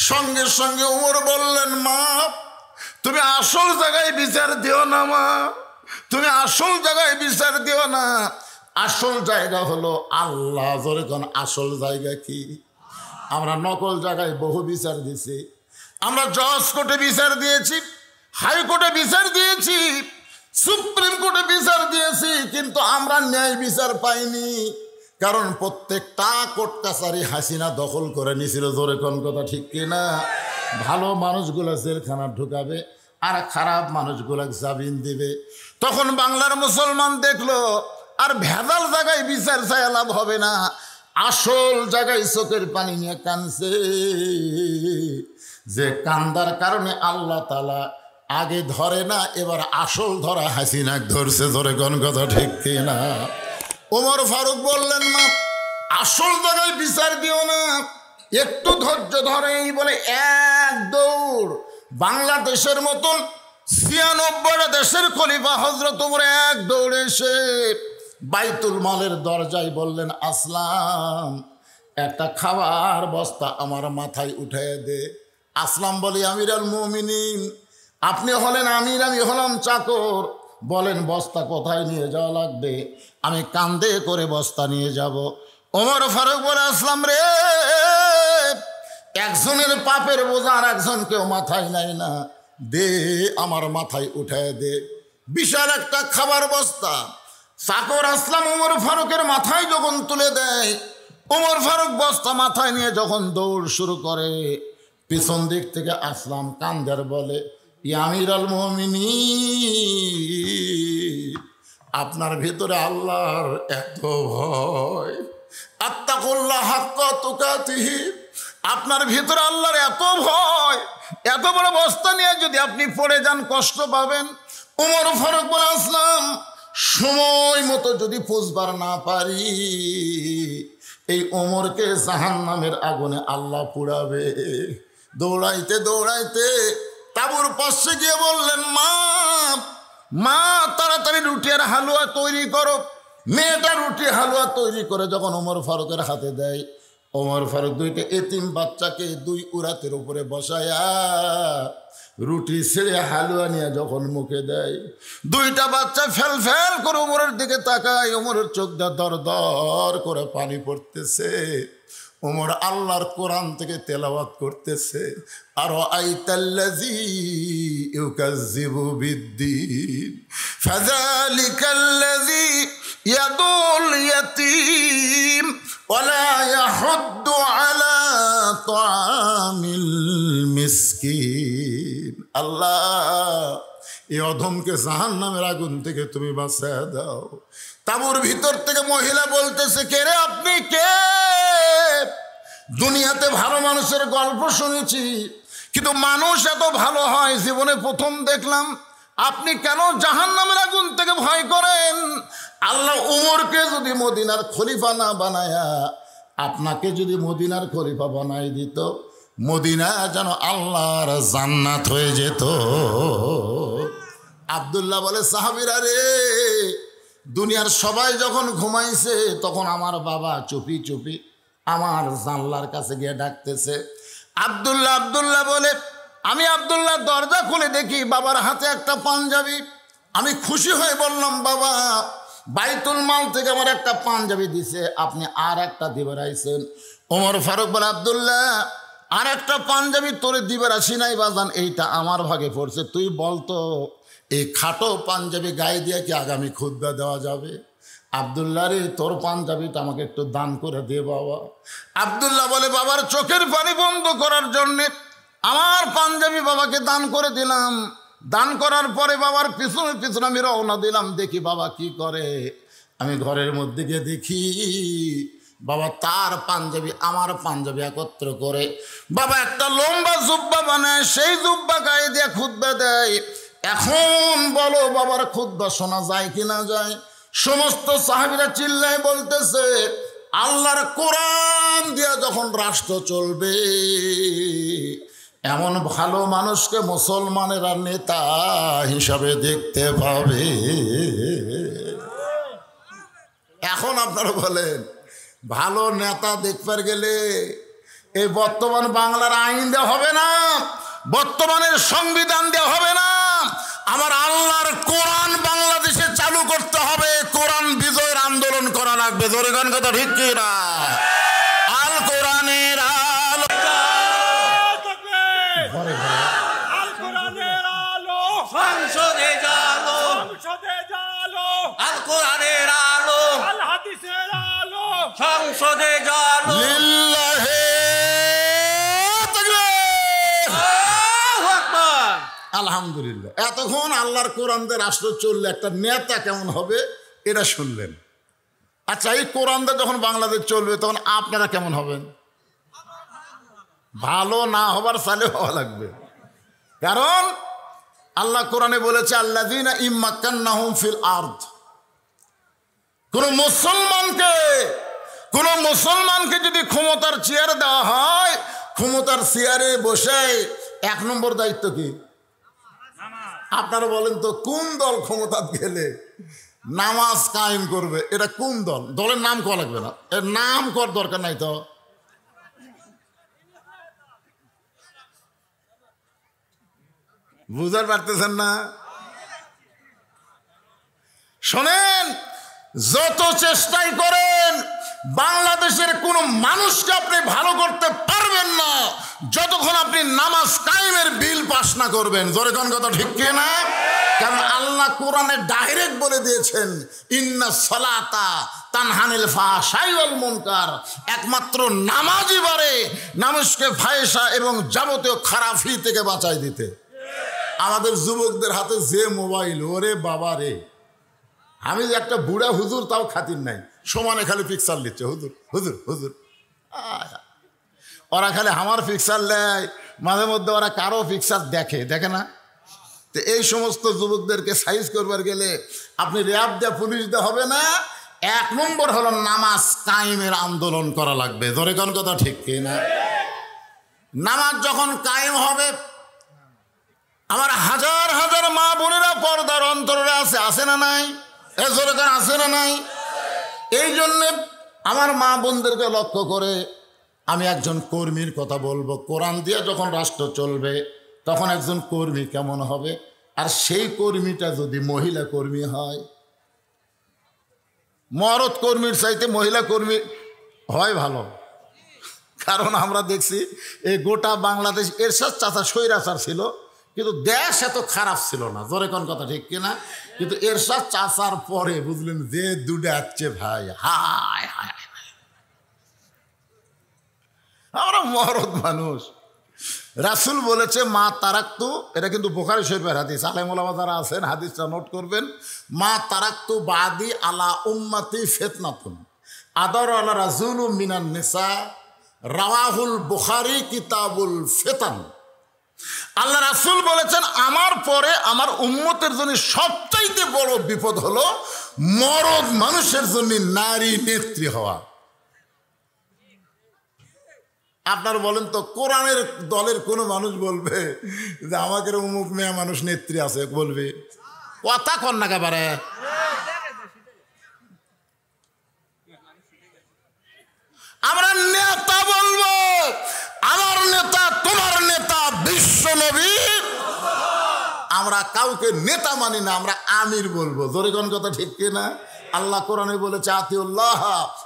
S1: সঙ্গে সঙ্গে ওমর বললেন, মা তুমি আসল জায়গায় বিচার দিও না, মা তুমি আসল জায়গায় বিচার দিও না, আসল জায়গা হলো আল্লাহ। জোরে কোন আসল জায়গা কি? আমরা নকল জায়গায় বহু বিচার দিয়েছি, আমরা জজ কোর্টে বিচার দিয়েছি, হাইকোর্টে বিচার দিয়েছি, সুপ্রিম কোর্টে বিচার দিয়েছি, কিন্তু আমরা ন্যায় বিচার পাইনি, কারণ প্রত্যেকটা কোর্ট কাছারি হাসিনা দখল করে নিয়েছিল। জোরে কোন কথা ঠিক কিনা? ভালো মানুষগুলো জেলখানা ঢুকাবে আর খারাপ মানুষগুলো জামিন দিবে। তখন বাংলার মুসলমান দেখলো আর ভেজাল জায়গায় বিচার চাই লাভ হবে না, আসল জায়গায় চোখের পানি নিয়ে কাঁদছে, যে কান্দার কারণে আল্লাহ তাআলা আগে ধরে না, এবার আসল ধরা হাসিনা ধরছে। ধরে কোন কথা ঠিক কিনা? ওমর ফারুক বললেন, না আসল জায়গায় বিচার দিও না, একটু ধৈর্য ধরে। এই বলে এক দৌড় বাংলাদেশের মতন 96টা দেশের খলিফা হযরত ওমর এক দৌড়ে এসে বাইতুল মালের দরজায় বললেন, আসলাম একটা খাবার বস্তা আমার মাথায় উঠায় দে। আসলাম বলি, আমিরুল মুমিনিন, আপনি হলেন আমির, আমি হলাম চাকর, বলেন বস্তা কোথায় নিয়ে যাওয়া লাগবে, আমি কান্দে করে বস্তা নিয়ে যাব। ওমর ফারুক বলে, আসলাম রে, একজনের পাপের বোঝা আর একজন কেউ মাথায় নেয় না, দে আমার মাথায় উঠায় দে। বিশাল একটা খাবার বস্তা চাকর আসলাম ওমর ফারুকের মাথায় যখন তুলে দেয়, ওমর ফারুক বস্তা মাথায় নিয়ে যখন দৌড় শুরু করে, পিছন দিক থেকে আসলাম কান্দার বলে, ইয়া আমিরুল মুমিনিন, আপনার ভিতরে আল্লাহর এত ভয়, আত্তাকুল্লাহ হাক্কা তুকাতিহি, আপনার ভিতরে আল্লাহর এত ভয়, এত বড় বস্তা নিয়ে যদি আপনি পড়ে যান কষ্ট পাবেন। ওমর ফারুক বলে, আসলাম সময় মতো যদি পৌঁছবার না পারি, এই ওমরকে জাহান্নামের আগুনে আল্লাহ পুড়াবে। দৌড়াইতে দৌড়াইতে তাঁবুর পাশে গিয়ে বললেন, মা মা তাড়াতাড়ি রুটি আর হালুয়া তৈরি করো। মেয়েটা রুটি হালুয়া তৈরি করে যখন ওমর ফারুকের হাতে দেয়, ওমর ফারুক দুইটা এতিম বাচ্চাকে দুই উরাতের উপরে বসায়া রুটি ছেড়ে হালুয়া নিয়ে যখন মুখে দেয়, দুইটা বাচ্চা ফেল ফেল করে ওমরের দিকে তাকায়। ওমরের চোখ দিয়ে দর দর করে পানি পড়তেছে। ওমর আল্লাহর কোরআন থেকে তেলাওয়াত করতেছে, আর আইতাল্লাযী ইউকাযযিবু বিদ্দীন ফাযালিকাল্লাযী ইয়াদুল ইয়াতীম ওয়ালা ইয়াহুদ্দু আলা তাআমিল মিসকিন। আল্লাহ, এই অধমকে জাহান্নামের আগুন থেকে তুমি বাঁচায় দাও। তাঁবুর ভিতর থেকে মহিলা বলতেছে, কে রে আপনি, কে? দুনিয়াতে ভালো মানুষের গল্প শুনেছি, কিন্তু মানুষ এত ভালো হয় জীবনে প্রথম দেখলাম। আপনি কেন জাহান্নামের আগুন থেকে ভয় করেন? আল্লাহ উমরকে যদি মদিনার খলিফা না বানায়া আপনাকে যদি মদিনার খলিফা বানাই দিত, মদিনা যেন আল্লাহর জান্নাত হয়ে যেত। আব্দুল্লাহ বলে, সাহাবীরা রে, দুনিয়ার সবাই যখন ঘুমাইছে তখন আমার বাবা চুপি চুপি আমার জানলার কাছে গিয়ে ডাকতেছে, আব্দুল্লাহ আব্দুল্লাহ বলে। আমি আব্দুল্লাহ দরজা খুলে দেখি বাবার হাতে একটা পাঞ্জাবি। আমি খুশি হয়ে বললাম, বাবা, বাইতুল মাল থেকে আমার একটা পাঞ্জাবি দিছে, আপনি আর একটা দিবার আইছেন। ওমর ফারুক বলে, আব্দুল্লাহ, আর একটা পাঞ্জাবি তোরে দিবার আসি নাই বাজান, এইটা আমার ভাগে পড়ছে। তুই বলতো এই খাটো পাঞ্জাবি গায়ে দিয়ে কি আগামী খুতবা দেওয়া যাবে? আব্দুল্লাহ রে, তোর পাঞ্জাবিটা আমাকে একটু দান করে দে বাবা। আব্দুল্লাহ বলে, বাবার চোখের পানি বন্ধ করার জন্যে আমার পাঞ্জাবি বাবাকে দান করে দিলাম। দান করার পরে বাবার পিছনে পিছনে আমি রওনা দিলাম, দেখি বাবা কি করে। আমি ঘরের মধ্যে গিয়ে দেখি বাবা তার পাঞ্জাবি আমার পাঞ্জাবি একত্র করে বাবা একটা লম্বা জুব্বা বানায়, সেই জুব্বা গায়ে দিয়ে খুতবা দেয়। এখন বলো বাবার খুতবা শোনা যায় কি না যায়? সমস্ত সাহাবীরা চিল্লায় বলতেছে, আল্লাহর কোরআন দিয়া যখন রাষ্ট্র চলবে, এমন ভালো মানুষকে মুসলমানেরা নেতা হিসাবে দেখতে পাবে। এখন আপনারা বলেন, ভালো নেতা দেখবার গেলে এই বর্তমান বাংলার আইন দেওয়া হবে না, বর্তমানের সংবিধান দেওয়া হবে না, আমার আল্লাহর কোরআন বাংলাদেশে চালু করতে হবে। কোরআন বিজয়ের আন্দোলন করা লাগবে। জোরে গান কথা ঠিক কি না? আল কোরআনের আলো,
S2: আল কোরআনের আলো, সংসদে জালো, সংসদে জালো, আল কোরআনের আলো, আল হাদিসের আলো, সংসদে জালো।
S1: লিল্লাহি তাকবীর,
S2: আল্লাহু আকবার।
S1: আলহামদুলিল্লাহ। এতক্ষণ আল্লাহর কোরআন দিয়ে রাষ্ট্র চললে একটা নেতা কেমন হবে এটা শুনলেন। আচ্ছা, এই কোরআন দিয়ে যখন বাংলাদেশ চলবে তখন আপনারা কেমন হবেন? ভালো না হবার সালে হওয়া লাগবে। কারণ আল্লাহ কোরআনে বলেছে, আল্লাযীনা ইম্মাক্কান্নাহুম ফিল আরদ। কোন মুসলমানকে যদি ক্ষমতার চেয়ার দেওয়া হয়, ক্ষমতার চেয়ারে বসে এক নম্বর দায়িত্ব কি? আপনারা বলেন তো, কোন দল ক্ষমতা গেলে নামাজ কায়েম করবে? এটা কোন দল? দলের নাম করা লাগবে না, এর নাম কর দরকার নাই তো। বুঝতে পারতেছেন না? শোনেন, যত চেষ্টাই করেন বাংলাদেশের কোন মানুষকে আপনি ভালো করতে পারবেন না যতক্ষণ আপনি নামাজ কায়েমের বিল পাস না করবেন। জোরে কোন কথা ঠিক কি না? কারণ আল্লাহ কোরআনে ডাইরেক্ট বলে দিয়েছেন, ইন্নাস সালাতা তানহানিল ফাহশাই ওয়াল মুনকার। একমাত্র নামাজই পারে মানুষকে ফাহিশা এবং যাবতীয় খারাপি থেকে বাঁচাই দিতে। আমাদের যুবকদের হাতে যে মোবাইল, ওরে বাবা রে, আমি যে একটা বুড়া হুজুর তাও খাতির নাই, সমানে খালি পিকচার নিচ্ছে, হুজুর হুজুর হুজুর। ওরা খালি আমার পিকচার নেয়, মাঝে মধ্যে ওরা কারো পিকচার দেখে না। তো এই সমস্ত যুবকদেরকে সাইজ করবার গেলে আপনি র্যাব দিয়ে পুলিশ দিয়ে হবে না, এক নম্বর হলো নামাজ কায়েমের আন্দোলন করা লাগবে। ধরে কোন কথা ঠিক কি না? নামাজ যখন কায়েম হবে, আমার হাজার হাজার মা বোনেরা পর্দার অন্তরে আছে না নাই? আছে না নাই? এই জন্যে আমার মা বোনদেরকে লক্ষ্য করে আমি একজন কর্মীর কথা বলবো। কোরআন দিয়ে যখন রাষ্ট্র চলবে তখন একজন কর্মী কেমন হবে, আর সেই কর্মীটা যদি মহিলা কর্মী হয়, মরদ কর্মীর চাইতে মহিলা কর্মী হয় ভালো। কারণ আমরা দেখছি এই গোটা বাংলাদেশ এরশাদ চাচা স্বৈরাচার ছিল, কিন্তু দেশ এত খারাপ ছিল না, জোরে কোন কথা ঠিক কিনা? কিন্তু এরশাদ চাচার পরে বুঝলেন যে দুটা আছে ভাই, হায় হায়, আমরা মরদ মানুষ। রাসূল বলেছে মা তারাক্তু, এটা কিন্তু বুখারী শরীফের হাদিস, আলেম ওলামা যারা আছেন হাদিসটা নোট করবেন। মা তারাক্তু বাদি আলা উম্মতি ফিতনাতুন আদার আলা রাজুলু মিনান নিসা, রাওয়াহুল বুখারী কিতাবুল ফিতান। আল্লাহ রাসূল বলেছেন আমার পরে আমার উম্মতের জন্য সবচাইতে বড় বিপদ হলো মরদ মানুষের জন্য নারী নেত্রী হওয়া। আপনারা বলেন তো, কোরআনের দলের কোনো মানুষ বলবে যে আমাদের অমুক মেয়ে মানুষ নেত্রী আছে? বলবে? কথা কন না একেবারে। আমরা নেতা বলবো, আমার নেতা তোমার নেতা বিশ্ব নবী। আমরা কাউকে নেতা মানি না, আমরা আমির বলবো। জোরে কোন কথা ঠিক কিনা? আল্লাহ কোরআনে বলেছে আতিউল্লাহ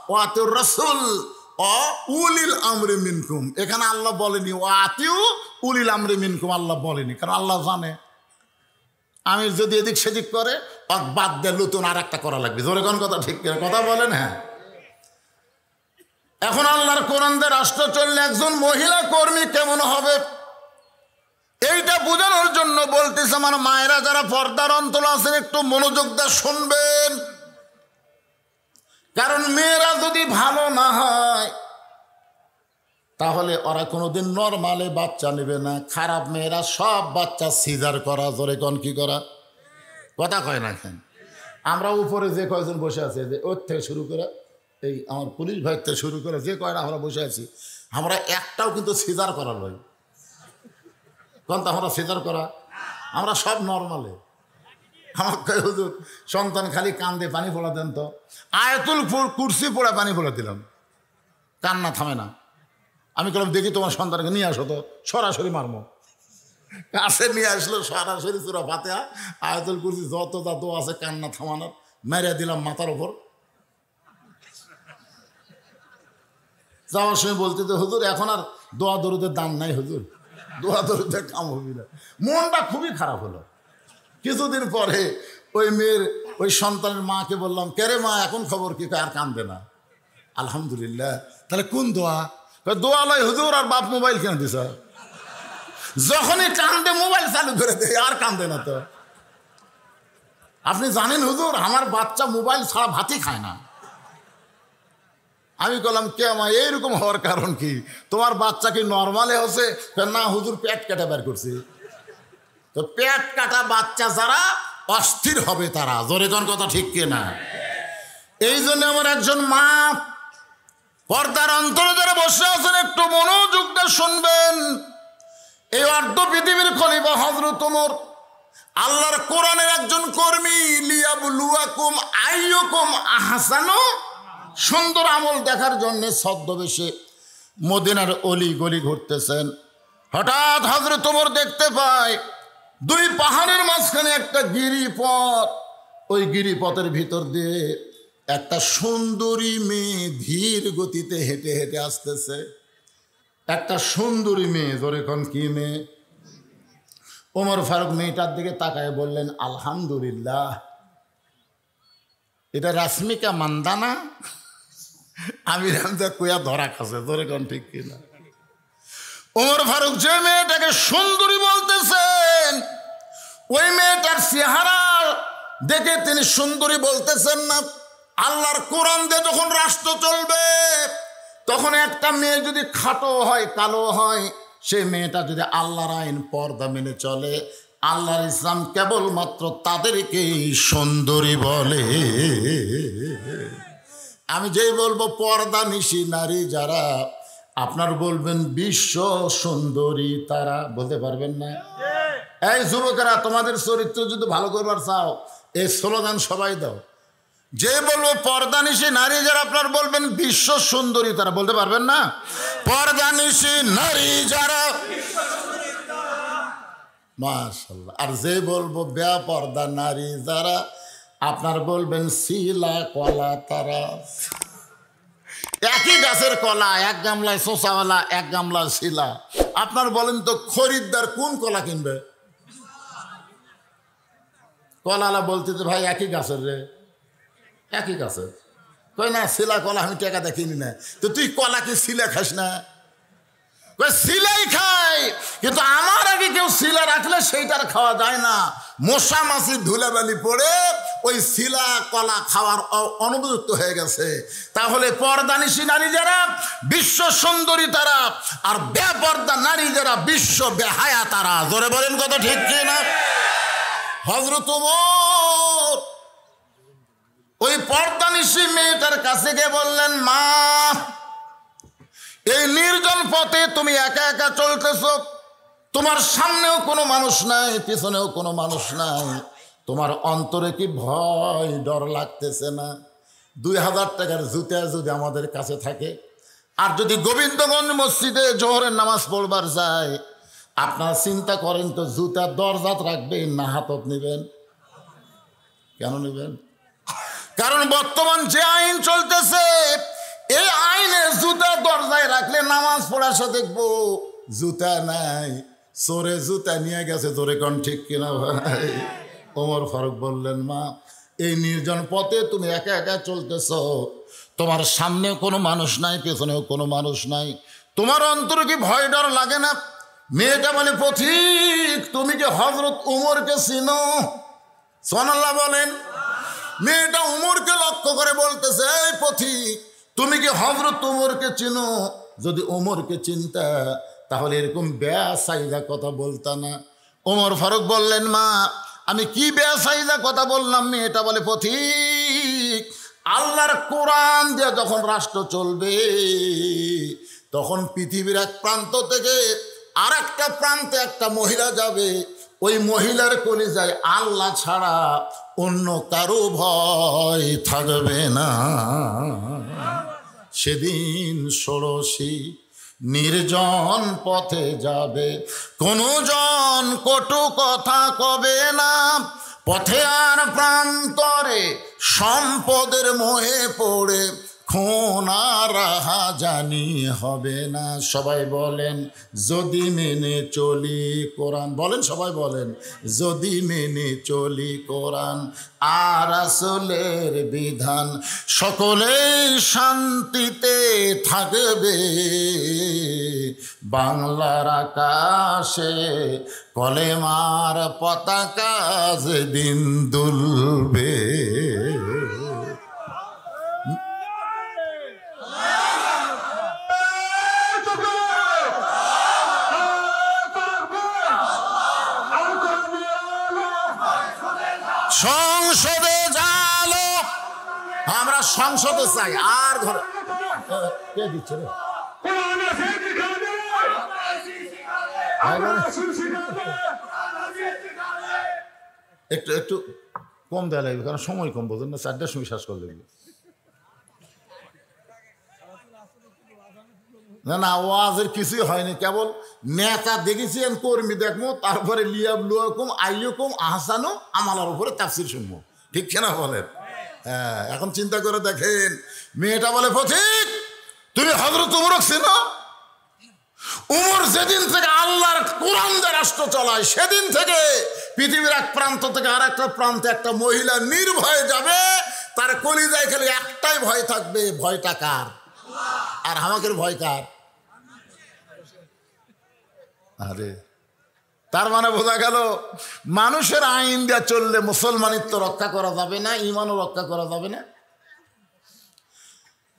S1: ওয়া আতিউর রাসূল উলিল আমরি মিনকুম। এখানে আল্লাহ বলেনি ও আতিউ উলিল আমরি মিনকুম, আল্লাহ বলেনি, কারণ আল্লাহ জানে আমি যদি এদিক সেদিক করে বাদ দিয়ে নতুন আর একটা করা লাগবে। জোরে কোন কথা ঠিক কিনা? কথা বলেন। হ্যাঁ, এখন আল্লাহর কোরআন দিয়ে রাষ্ট্র চললে একজন মহিলা কর্মী কেমন হবে এইটা বোঝানোর জন্য বলতেছে আমার মায়েরা যারা পর্দার অন্তর আছেন একটু মনোযোগ দিয়ে শুনবেন। কারণ মেয়েরা যদি ভালো না হয় তাহলে ওরা কোনোদিন নর্মালে বাচ্চা নেবে না। খারাপ মেয়েরা সব বাচ্চা সিজার করা। জোরে কোন কি করা? কথা কয় না কেন? আমরা উপরে যে কয়জন বসে আছে, যে ওর থেকে শুরু করে এই আমার পুলিশ ভাইয়ের থেকে শুরু করে যে কয়টা আমরা বসে আছি, আমরা একটাও কিন্তু সিজার করা নয়। কোন তো আমরা সিজার করা, আমরা সব নর্মালে। আমার হুজুর সন্তান খালি কান্দে, পানি পড়া দেন তো। আয়াতুল কুরসি পড়ে পানি পড়ে দিলাম, কান্না থামে না। আমি বললাম দেখি তোমার সন্তানকে নিয়ে আসো তো, সরাসরি মারমো। কাছে নিয়ে আসলো, সরাসরি সূরা ফাতিহা আয়াতুল কুরসি যত যত আছে কান্না থামানোর মেরে দিলাম মাথার ওপর। যাওয়ার সময় বলতে তো হুজুর এখন আর দোয়া দরুদের দাম নাই হুজুর, দোয়া দরুদের কাম হবি না। মনটা খুবই খারাপ হলো। কিছুদিন পরে ওই মেয়ের ওই সন্তানের মাকে বললাম, কেরে মা এখন খবর কি? আর কান্দে না। আলহামদুলিল্লাহ। তাহলে কোন দোয়া? দোয়া লয় হুজুর, আর বাপ মোবাইল কেন দিস? যখনই কান্দে মোবাইল চালু করে দেয়, আর কান্দে না তো। আপনি জানেন হুজুর আমার বাচ্চা মোবাইল ছাড়া ভাতই খায় না। আমি বললাম কে মা এইরকম হওয়ার কারণ কি? তোমার বাচ্চা কি নর্মালে হচ্ছে? না হুজুর পেট কেটে বের করছে। তো পেট কাটা বাচ্চা যারা অস্থির হবে তারা। জোরে কোন কথা ঠিক কিনা? এই জন্য আমার একজন মা পর্দার অন্তরে যারা বসে আছেন একটু মনোযোগটা শুনবেন। এই অর্ধ পৃথিবীর খলিফা হযরত ওমর আল্লাহর কোরআনের একজন কর্মী। লিয়াবলুয়াকুম আইয়ুকুম আহসানু, সুন্দর আমল দেখার জন্য ছদ্মবেশে মদিনার অলি গলি ঘুরতেছেন। হঠাৎ হযরত ওমর দেখতে পায় দুই পাহাড়ের মাঝখানে একটা গিরিপথ। ওই গিরিপথের ভিতর দিয়ে একটা সুন্দরী মেয়ে ধীর গতিতে হেঁটে হেঁটে আসতেছে। একটা সুন্দরী মেয়ে। জোরে কোন কি মেয়ে? ওমর ফারুক মেয়েটার দিকে তাকায় বললেন আলহামদুলিল্লাহ, এটা রাশ্মিকা মান্দানা। আমি রামজা কুয়া ধরা খাসে। জোরে কোন ঠিক কিনা? ওমর ফারুক যে মেয়েটাকে সুন্দরী বলতেছেন ওই মেয়েটার চেহারা দেখে তিনি সুন্দরী বলতেছেন না। আল্লাহর কোরআন দিয়ে যখন রাষ্ট্র চলবে তখন একটা মেয়ে যদি খাটো হয়, কালো হয়, সেই মেয়েটা যদি আল্লাহর আইন পর্দা মেনে চলে, আল্লাহর ইসলাম কেবলমাত্র তাদেরকেই সুন্দরী বলে। আমি যেই বলবো পর্দা নিশি নারী যারা, আপনার বলবেন বিশ্ব সুন্দরী তারা, বলতে পারবেন না? এই যুবকেরা তোমাদের চরিত্র যদি ভালো করবার চাও এই স্লোগান সবাই দাও, যে বলবো পর্দানিশী নারী যারা, আপনার বলবেন বিশ্ব সুন্দরী তারা, বলতে পারবেন না? পর্দানিশী নারী যারা, মাশাআল্লাহ। আর যে বলবো বেপর্দা নারী যারা, আপনার বলবেন শিলা কলা তারা। একই গাছের কলা, এক গামলায় শোষাওয়ালা, এক গামলায় শিলা। আপনার বলেন তো খরিদ্দার কোন কলা কিনবে? কলালা বলতে তো ভাই একই গাছের রে, একই গাছের। কই না শিলা কলা আমি টাকা দেখিনি না। তো তুই কলা কি শিলা খাস না? শিলাই খাই, কিন্তু আমার আগে কেউ শিলা রাখলে সেইটার খাওয়া যায় না। মশা মাছি ধুলাবালি পড়ে ওই শিলা কলা খাওয়ার অনুপযুক্ত হয়ে গেছে। তাহলে পর্দানিশী নারী যারা বিশ্ব সুন্দরী তারা, আর বেপর্দা নারী যারা বিশ্ব বেহায়া তারা। জোরে বলেন কত ঠিক কি না? হযরত ওমর ওই পর্দানিশী মেয়েটার কাছে গিয়ে বললেন, মা এই নির্জন পথে তুমি একা একা চলতেছ, তোমার সামনেও কোনো মানুষ নাই, পিছনেও কোনো মানুষ নাই, তোমার অন্তরে কি ভয় ডর লাগতেছে না? 2000 টাকার জুতা যদি আমাদের কাছে থাকে, আর যদি গোবিন্দগঞ্জ মসজিদে জোহরের নামাজ পড়বার যায়, আপনারা চিন্তা করেন তো জুতার দরজাত রাখবেন না হাতত নেবেন? কেন নেবেন? কারণ বর্তমান যে আইন চলতেছে, এই আইনে জুতা দরজায় রাখলে নামাজ পড়াশো দেখবো জুতা নাই, চোরে জুতা নিয়ে গেছে। তোরে কোন ঠিক কিনা ভাই? ওমর ফারুক বললেন, মা এই নির্জন পথে তুমি একা একা চলতেছ, তোমার সামনেও কোনো মানুষ নাই, পেছনেও কোনো মানুষ নাই, তোমার অন্তরে কি ভয় ডর লাগে না? মেয়েটা বলে, পথিক তুমি কি হযরত উমরকে চিনো? সুবহানাল্লাহ বলেন। মেয়েটা উমরকে লক্ষ্য করে বলতেছে, এই পথিক তুমি কি হযরত উমরকে চিনো? যদি উমরকে চিনতা তাহলে এরকম বেয়াসাইদা কথা বলতা না। ওমর ফারুক বললেন, মা আমি কি বেয়াসাইদা কথা বললাম? মেয়েটা বলে, পথিক আল্লাহর কোরআন দিয়ে যখন রাষ্ট্র চলবে, তখন পৃথিবীর এক প্রান্ত থেকে আর একটা প্রান্তে একটা মহিলা যাবে, ওই মহিলার কলিজায় আল্লাহ ছাড়া অন্য কারো ভয় থাকবে না। সেদিন ষোড়শী নির্জন পথে যাবে, কোনো জন কটু কথা কবে না, পথে আর প্রান্তরে সম্পদের মোহে পড়ে খুন আর রাহাজানি হবে না। সবাই বলেন যদি মেনে চলি কোরআন। বলেন সবাই বলেন, যদি মেনে চলি কোরআন আর রাসূলের বিধান, সকলেই শান্তিতে থাকবে, বাংলার আকাশে কলেমার পতাকা যেদিন দুলবে। সংসদে যালো, আমরা সংসদে চাই। আর ঘরে কে দিচ্ছে রে? একটু একটু কম দেওয়া লাগবে, কারণ সময় কম, বোঝেন না? 4টার সময় শ্বাস করে লাগবে। না না, ওয়াজের কিছুই হয়নি, কেবল নেতা দেখেছি, কর্মী দেখবো, তারপরে লিয়াব লুয়াকুম আইয়ুকুম আহসানু আমালার উপরে তাফসীর শুনবো। ঠিক কিনা বলেন? হ্যাঁ, এখন চিন্তা করে দেখেন, মেয়েটা বলে, পথিক তুমি হযরত উমর চিনো? উমর যেদিন থেকে আল্লাহর কোরআন দিয়ে রাষ্ট্র চলায়, সেদিন থেকে পৃথিবীর এক প্রান্ত থেকে আর একটা প্রান্তে একটা মহিলা নির্ভয়ে যাবে, তার কলিজায় খালি একটাই ভয় থাকবে, ভয়টা কার? আর আমাকে ভয় কার? আরে তার মানে বোঝা গেল, মানুষের আইন দিয়ে চললে মুসলমানিত্ব রক্ষা করা যাবে না, ইমানও রক্ষা করা যাবে না।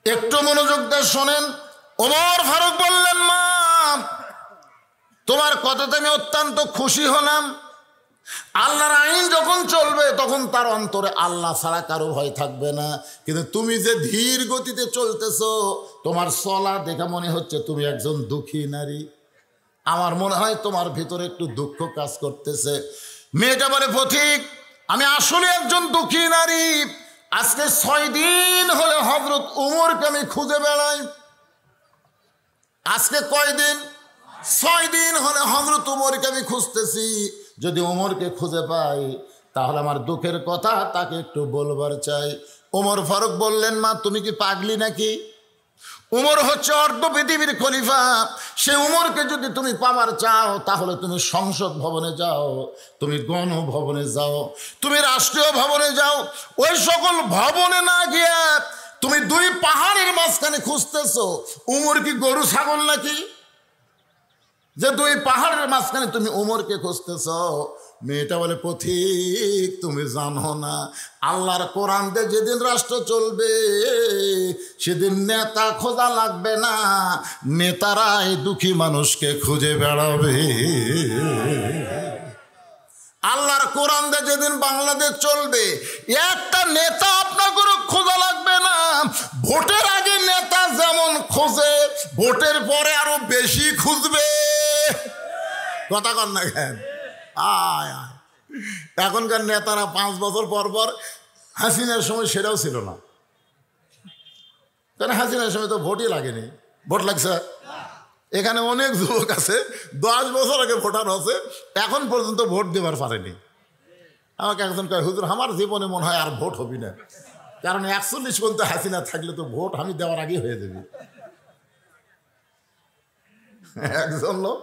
S1: একটু মনোযোগ দিয়ে শোনেন। ওমর ফারুক বললেন, মা তোমার কথাতে আমি অত্যন্ত খুশি হলাম। আল্লাহর আইন যখন চলবে তখন তার অন্তরে আল্লাহ ছাড়া কারো ভয় থাকবে না। কিন্তু তুমি যে ধীর গতিতে চলতেছো, তোমার চলা দেখা মনে হচ্ছে তুমি একজন দুঃখী নারী। আমার মনে হয় তোমার ভিতরে একটু দুঃখ কাজ করতেছে। মেয়েটা বলে, পথিক আমি আসলে একজন দুঃখী নারী, আজকে 6 দিন হলে হযরত উমরকে আমি খুঁজে বেড়াই। আজকে কয়দিন? 6 দিন হলে হযরত উমরকে আমি খুঁজতেছি। যদি উমরকে খুঁজে পাই তাহলে আমার দুঃখের কথা তাকে একটু বলবার চাই। উমর ফারুক বললেন, মা তুমি কি পাগলি নাকি? উমর হচ্ছে অর্ধ পৃথিবীর খলিফা। সে উমরকে যদি তুমি পাবার চাও তাহলে তুমি সংসদ ভবনে যাও, তুমি গণভবনে যাও, তুমি রাষ্ট্রীয় ভবনে যাও। ওই সকল ভবনে না গিয়ে তুমি 2 পাহাড়ের মাঝখানে খুঁজতেছো। উমর কি গরু ছাগল নাকি যে 2 পাহাড়ের মাঝখানে তুমি উমরকে খুঁজতেছ? মেয়েটা বলে, পথিক তুমি জানো না আল্লাহর কোরআন দিয়ে যেদিন রাষ্ট্র চলবে সেদিন নেতা খোঁজা লাগবে না, নেতারাই দুঃখী মানুষকে খুঁজে বেড়াবে। আল্লাহর কোরআন দিয়ে যেদিন বাংলাদেশ চলবে একটা নেতা আপনাকে খোঁজা লাগবে না। ভোটের আগে নেতা যেমন খোঁজে ভোটের পরে আরো বেশি খুঁজবে। কথা কন না কেন? এখনকার নেতারা 5 বছর পর পর, হাসিনার সময় সেটাও ছিল না, কারণ হাসিনার সময় তো ভোটই লাগেনি। ভোট লাগছে? এখানে অনেক যুবক আছে 10 বছর আগে ভোটার আছে, এখন পর্যন্ত ভোট দেবার পারেনি। আমাকে একজন কয়, হুজুর আমার জীবনে মনে হয় আর ভোট হবি না, কারণ 41 পর্যন্ত হাসিনা থাকলে তো ভোট আমি দেওয়ার আগে হয়ে যাবে। একজন লোক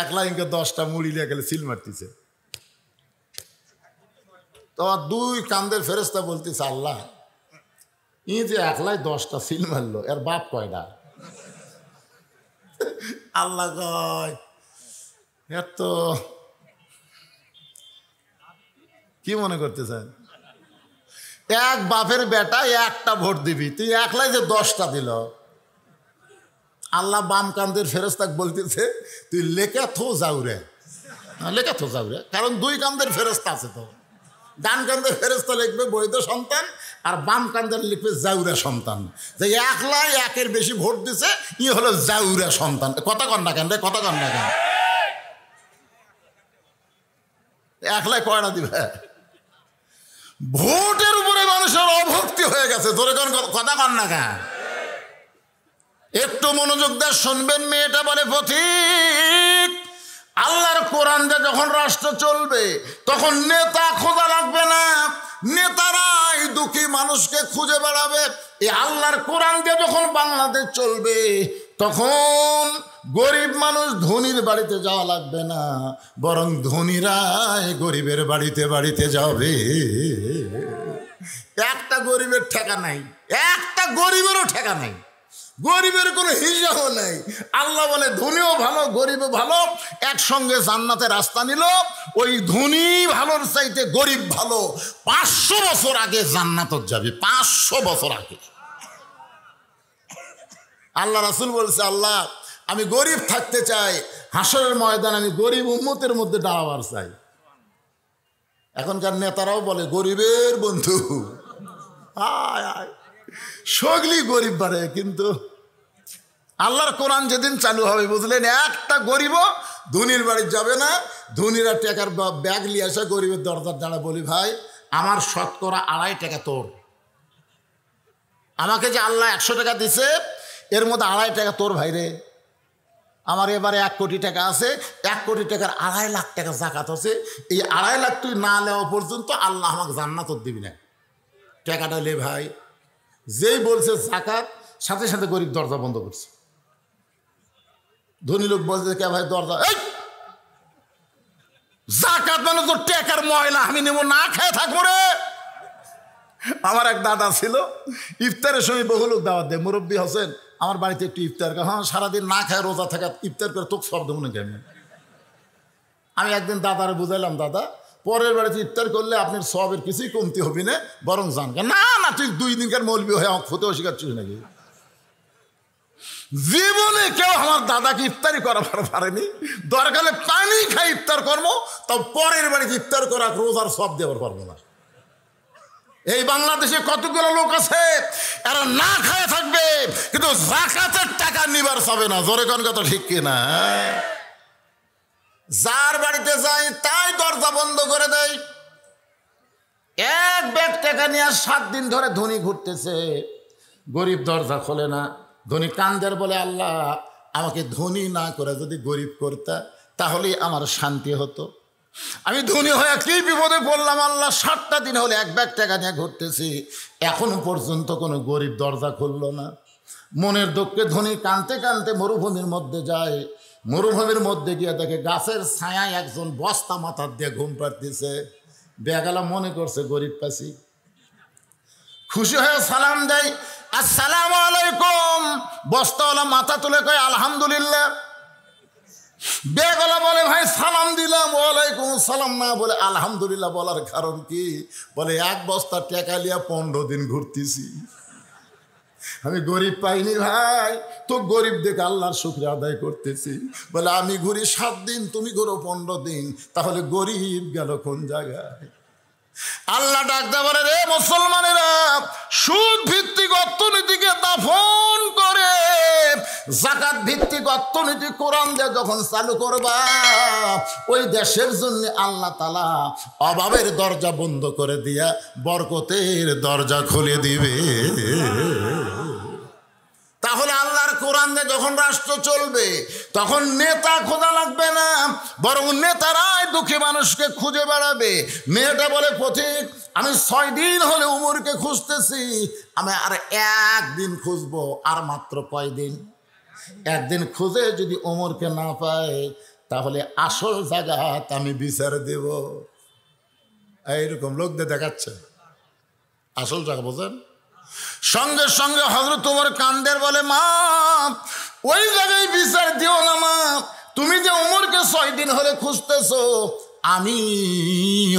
S1: 1 লাইনকে 10টা মুড়ি নিয়ে গেলে সিল মারতেছে। তো 2 কান্দের ফেরেশতা বলতেছে, আল্লাহ ই যে 1 লাই 10টা সিল মারলো, এর বাপ কয়টা? আল্লাহ কয়, এত কি মনে করতেছেন? এক বাপের বেটা 1টা ভোট দিবি, তুই 1 লাই যে 10টা দিল। আল্লাহ বাম কান্দের ফেরেশতাকে বলতেছে, তুই লেখা থো যাউরে, লেখা থো যাউরে, কারণ 2 কান্দের ফেরেশতা আছে। তো ডান কান্দের ফেরেশতা লিখবে বৈধ সন্তান, আর বাম কান্দের লিখবে জাউরা সন্তান। যে 1 লাই 1-এর বেশি ভোট দিছে ই হলো জাউরা সন্তান। কথা কন না কেন রে? কথা কন না কেন? 1 লাই কয়টা দিবে? ভোটের উপরে মানুষের অভক্তি হয়ে গেছে। ধরে কোন কথা কন না কেন? একটু মনোযোগ দিয়ে শুনবেন। মেয়েটা বলে, পথিক আল্লাহর কোরআন দিয়ে যখন রাষ্ট্র চলবে তখন নেতা খোঁজা লাগবে না, নেতারাই দুঃখী মানুষকে খুঁজে বেড়াবে। এই আল্লাহর কোরআন দিয়ে যখন বাংলাদেশ চলবে তখন গরিব মানুষ ধনীর বাড়িতে যাওয়া লাগবে না, বরং ধনীরাই গরিবের বাড়িতে বাড়িতে যাবে। একটা গরিবের ঠেকা নাই, একটা গরিবেরও ঠেকা নাই, গরিবের কোনো হিসাবও নেই। আল্লাহ বলে ধনীও ভালো গরিবও ভালো, একসঙ্গে জান্নাতে রাস্তা নিল। ওই ধনী ভালোর চাইতে গরিব ভালো। 500 বছর আগে জান্নাতত যাবে, 500 বছর আগে। আল্লাহ রাসূল বলছে, আল্লাহ আমি গরিব থাকতে চাই, হাসরের ময়দান আমি গরিব উম্মতের মধ্যে দাঁড়াবার চাই। এখনকার নেতারাও বলে গরিবের বন্ধু, আয় আয় সগলি গরিব বাড়ে। কিন্তু আল্লাহর কোরআন যেদিন চালু হবে বুঝলেন, একটা গরিবও ধনীর বাড়ি যাবে না। ধনীরা টাকার ব্যাগ নিয়ে আসে গরিবের দরজার দাঁড়া, বলি ভাই আমার শতকরা 2.5 টাকা তোর, আমাকে যে আল্লাহ 100 টাকা দিছে এর মধ্যে 2.5 টাকা তোর ভাই রে। আমার এবারে 1 কোটি টাকা আছে, 1 কোটি টাকার 2.5 লাখ টাকা জাকাত আছে। এই 2.5 লাখ তুই না নেওয়া পর্যন্ত আল্লাহ আমাকে জান্নাত দিবি না। টাকাটা লে ভাই। যেই বলছে জাকাত, সাথে সাথে গরিব দরজা বন্ধ করছে। ধনী লোক বলছে, কে ভাই দরজা, এই জাকাত মানে তো টাকার ময়লা, আমি নেব না খেয়ে থাকবো রে। আমার এক দাদা ছিল, ইফতারের সময় বহু লোক দাওয়াত দেয়, মুরব্বী হোসেন আমার বাড়িতে একটু ইফতার করে। হ্যাঁ সারাদিন না খায় রোজা থাকা, ইফতার করে তোকে সব দেবো না কেন? আমি একদিন দাদারে বুঝাইলাম, দাদা পরের বাড়িতে ইফতার করলে আপনার সবের কিছুই কমতি হবে না, বরং জান। না না তুই 2 দিনকার মৌলবি হয়ে আমাকে ফতেও শিখাচ্ছিস নাকি? জীবনে কেউ আমার দাদাকে ইফতারি করা পারেনি। দরকারে পানি খাই ইফতার করবো, তাও পরের বাড়িতে ইফতার করা রোজার সব দেওয়ার পারবো না। এই বাংলাদেশে কতগুলো লোক আছে এরা না খায় থাকবে, কিন্তু জাকাতের টাকা নিবার পাবে না। জোরে কোন কথা ঠিক কিনা? যার বাড়িতে যাই তাই দরজা বন্ধ করে দেয়। এক ব্যাগ টাকা নিয়ে 7 দিন ধরে ধনী ঘুরতেছে, গরিব দরজা খোলে না। ধনী কান্দের বলে, আল্লাহ আমাকে ধনী না করে যদি গরিব করতা তাহলেই আমার শান্তি হতো। আমি ধনী হয়ে কি বিপদে পড়লাম আল্লাহ, 7টা দিন হলে 1 ব্যাগ টাকা নিয়ে ঘুরতেছি, এখনো পর্যন্ত কোনো গরিব দরজা খুললো না। মনের দুঃখে ধনী কানতে কানতে মরুভূমির মধ্যে যায়। মরুভূমির মধ্যে গিয়ে দেখে গাছের ছায়ায় একজন বস্তা মাথার দিয়ে ঘুম পাড়তেছে। বেগালা মনে করছে গরিব পাশি, খুশি হয়ে সালাম দেয়, আসসালামু আলাইকুম। বস্তাওয়ালা মাথা তুলে কয় আলহামদুলিল্লাহ। বেগলা বলে, ভাই সালাম দিলাম। ওয়ালাইকুম সালাম না বলে আলহামদুলিল্লাহ বলার কারণ কি? বলে 1 বস্তা টাকা লিয়া 15 দিন ঘুরতেছি, আমি গরিব পাইনি ভাই, তো গরিব দেখে আল্লাহর শুকরিয়া আদায় করতেছি। বলে আমি ঘুরি 7 দিন, তুমি ঘুরো 15 দিন, তাহলে গরিব গেল কোন জায়গায়? আল্লাহ ডাকতে পারে, রে মুসলমানেরা, সুদ ভিত্তিক অর্থনীতিকে দাফন করে যাকাত ভিত্তিক অর্থনীতি কোরআন দিয়ে যখন চালু করবা, ওই দেশের জন্য আল্লাহ তাআলা অভাবের দরজা বন্ধ করে দিয়া বরকতের দরজা খুলে দিবে। তাহলে আল্লাহর কোরআন দিয়ে যখন রাষ্ট্র চলবে, তখন নেতা খোঁজা লাগবে না, বরং নেতারাই দুঃখী মানুষকে খুঁজে বেড়াবে। মেয়েটা বলে, পথিক আমি 6 দিন হলে উমরকে খুঁজতেছি, আমি আর 1 দিন খুঁজবো। আর মাত্র কয় দিন? 1 দিন খুঁজে যদি উমরকে না পাই, তাহলে আসল জায়গাত আমি বিচার দেব। এইরকম লোকদের দেখাচ্ছে আসল জায়গা, বোঝেন? সঙ্গে সঙ্গে হযরত ওমর কান্দের বলে, মা ওই জায়গায় বিচার দিও না মা, তুমি যে ওমরকে 6 দিন হলে খুঁজতেছো, আমি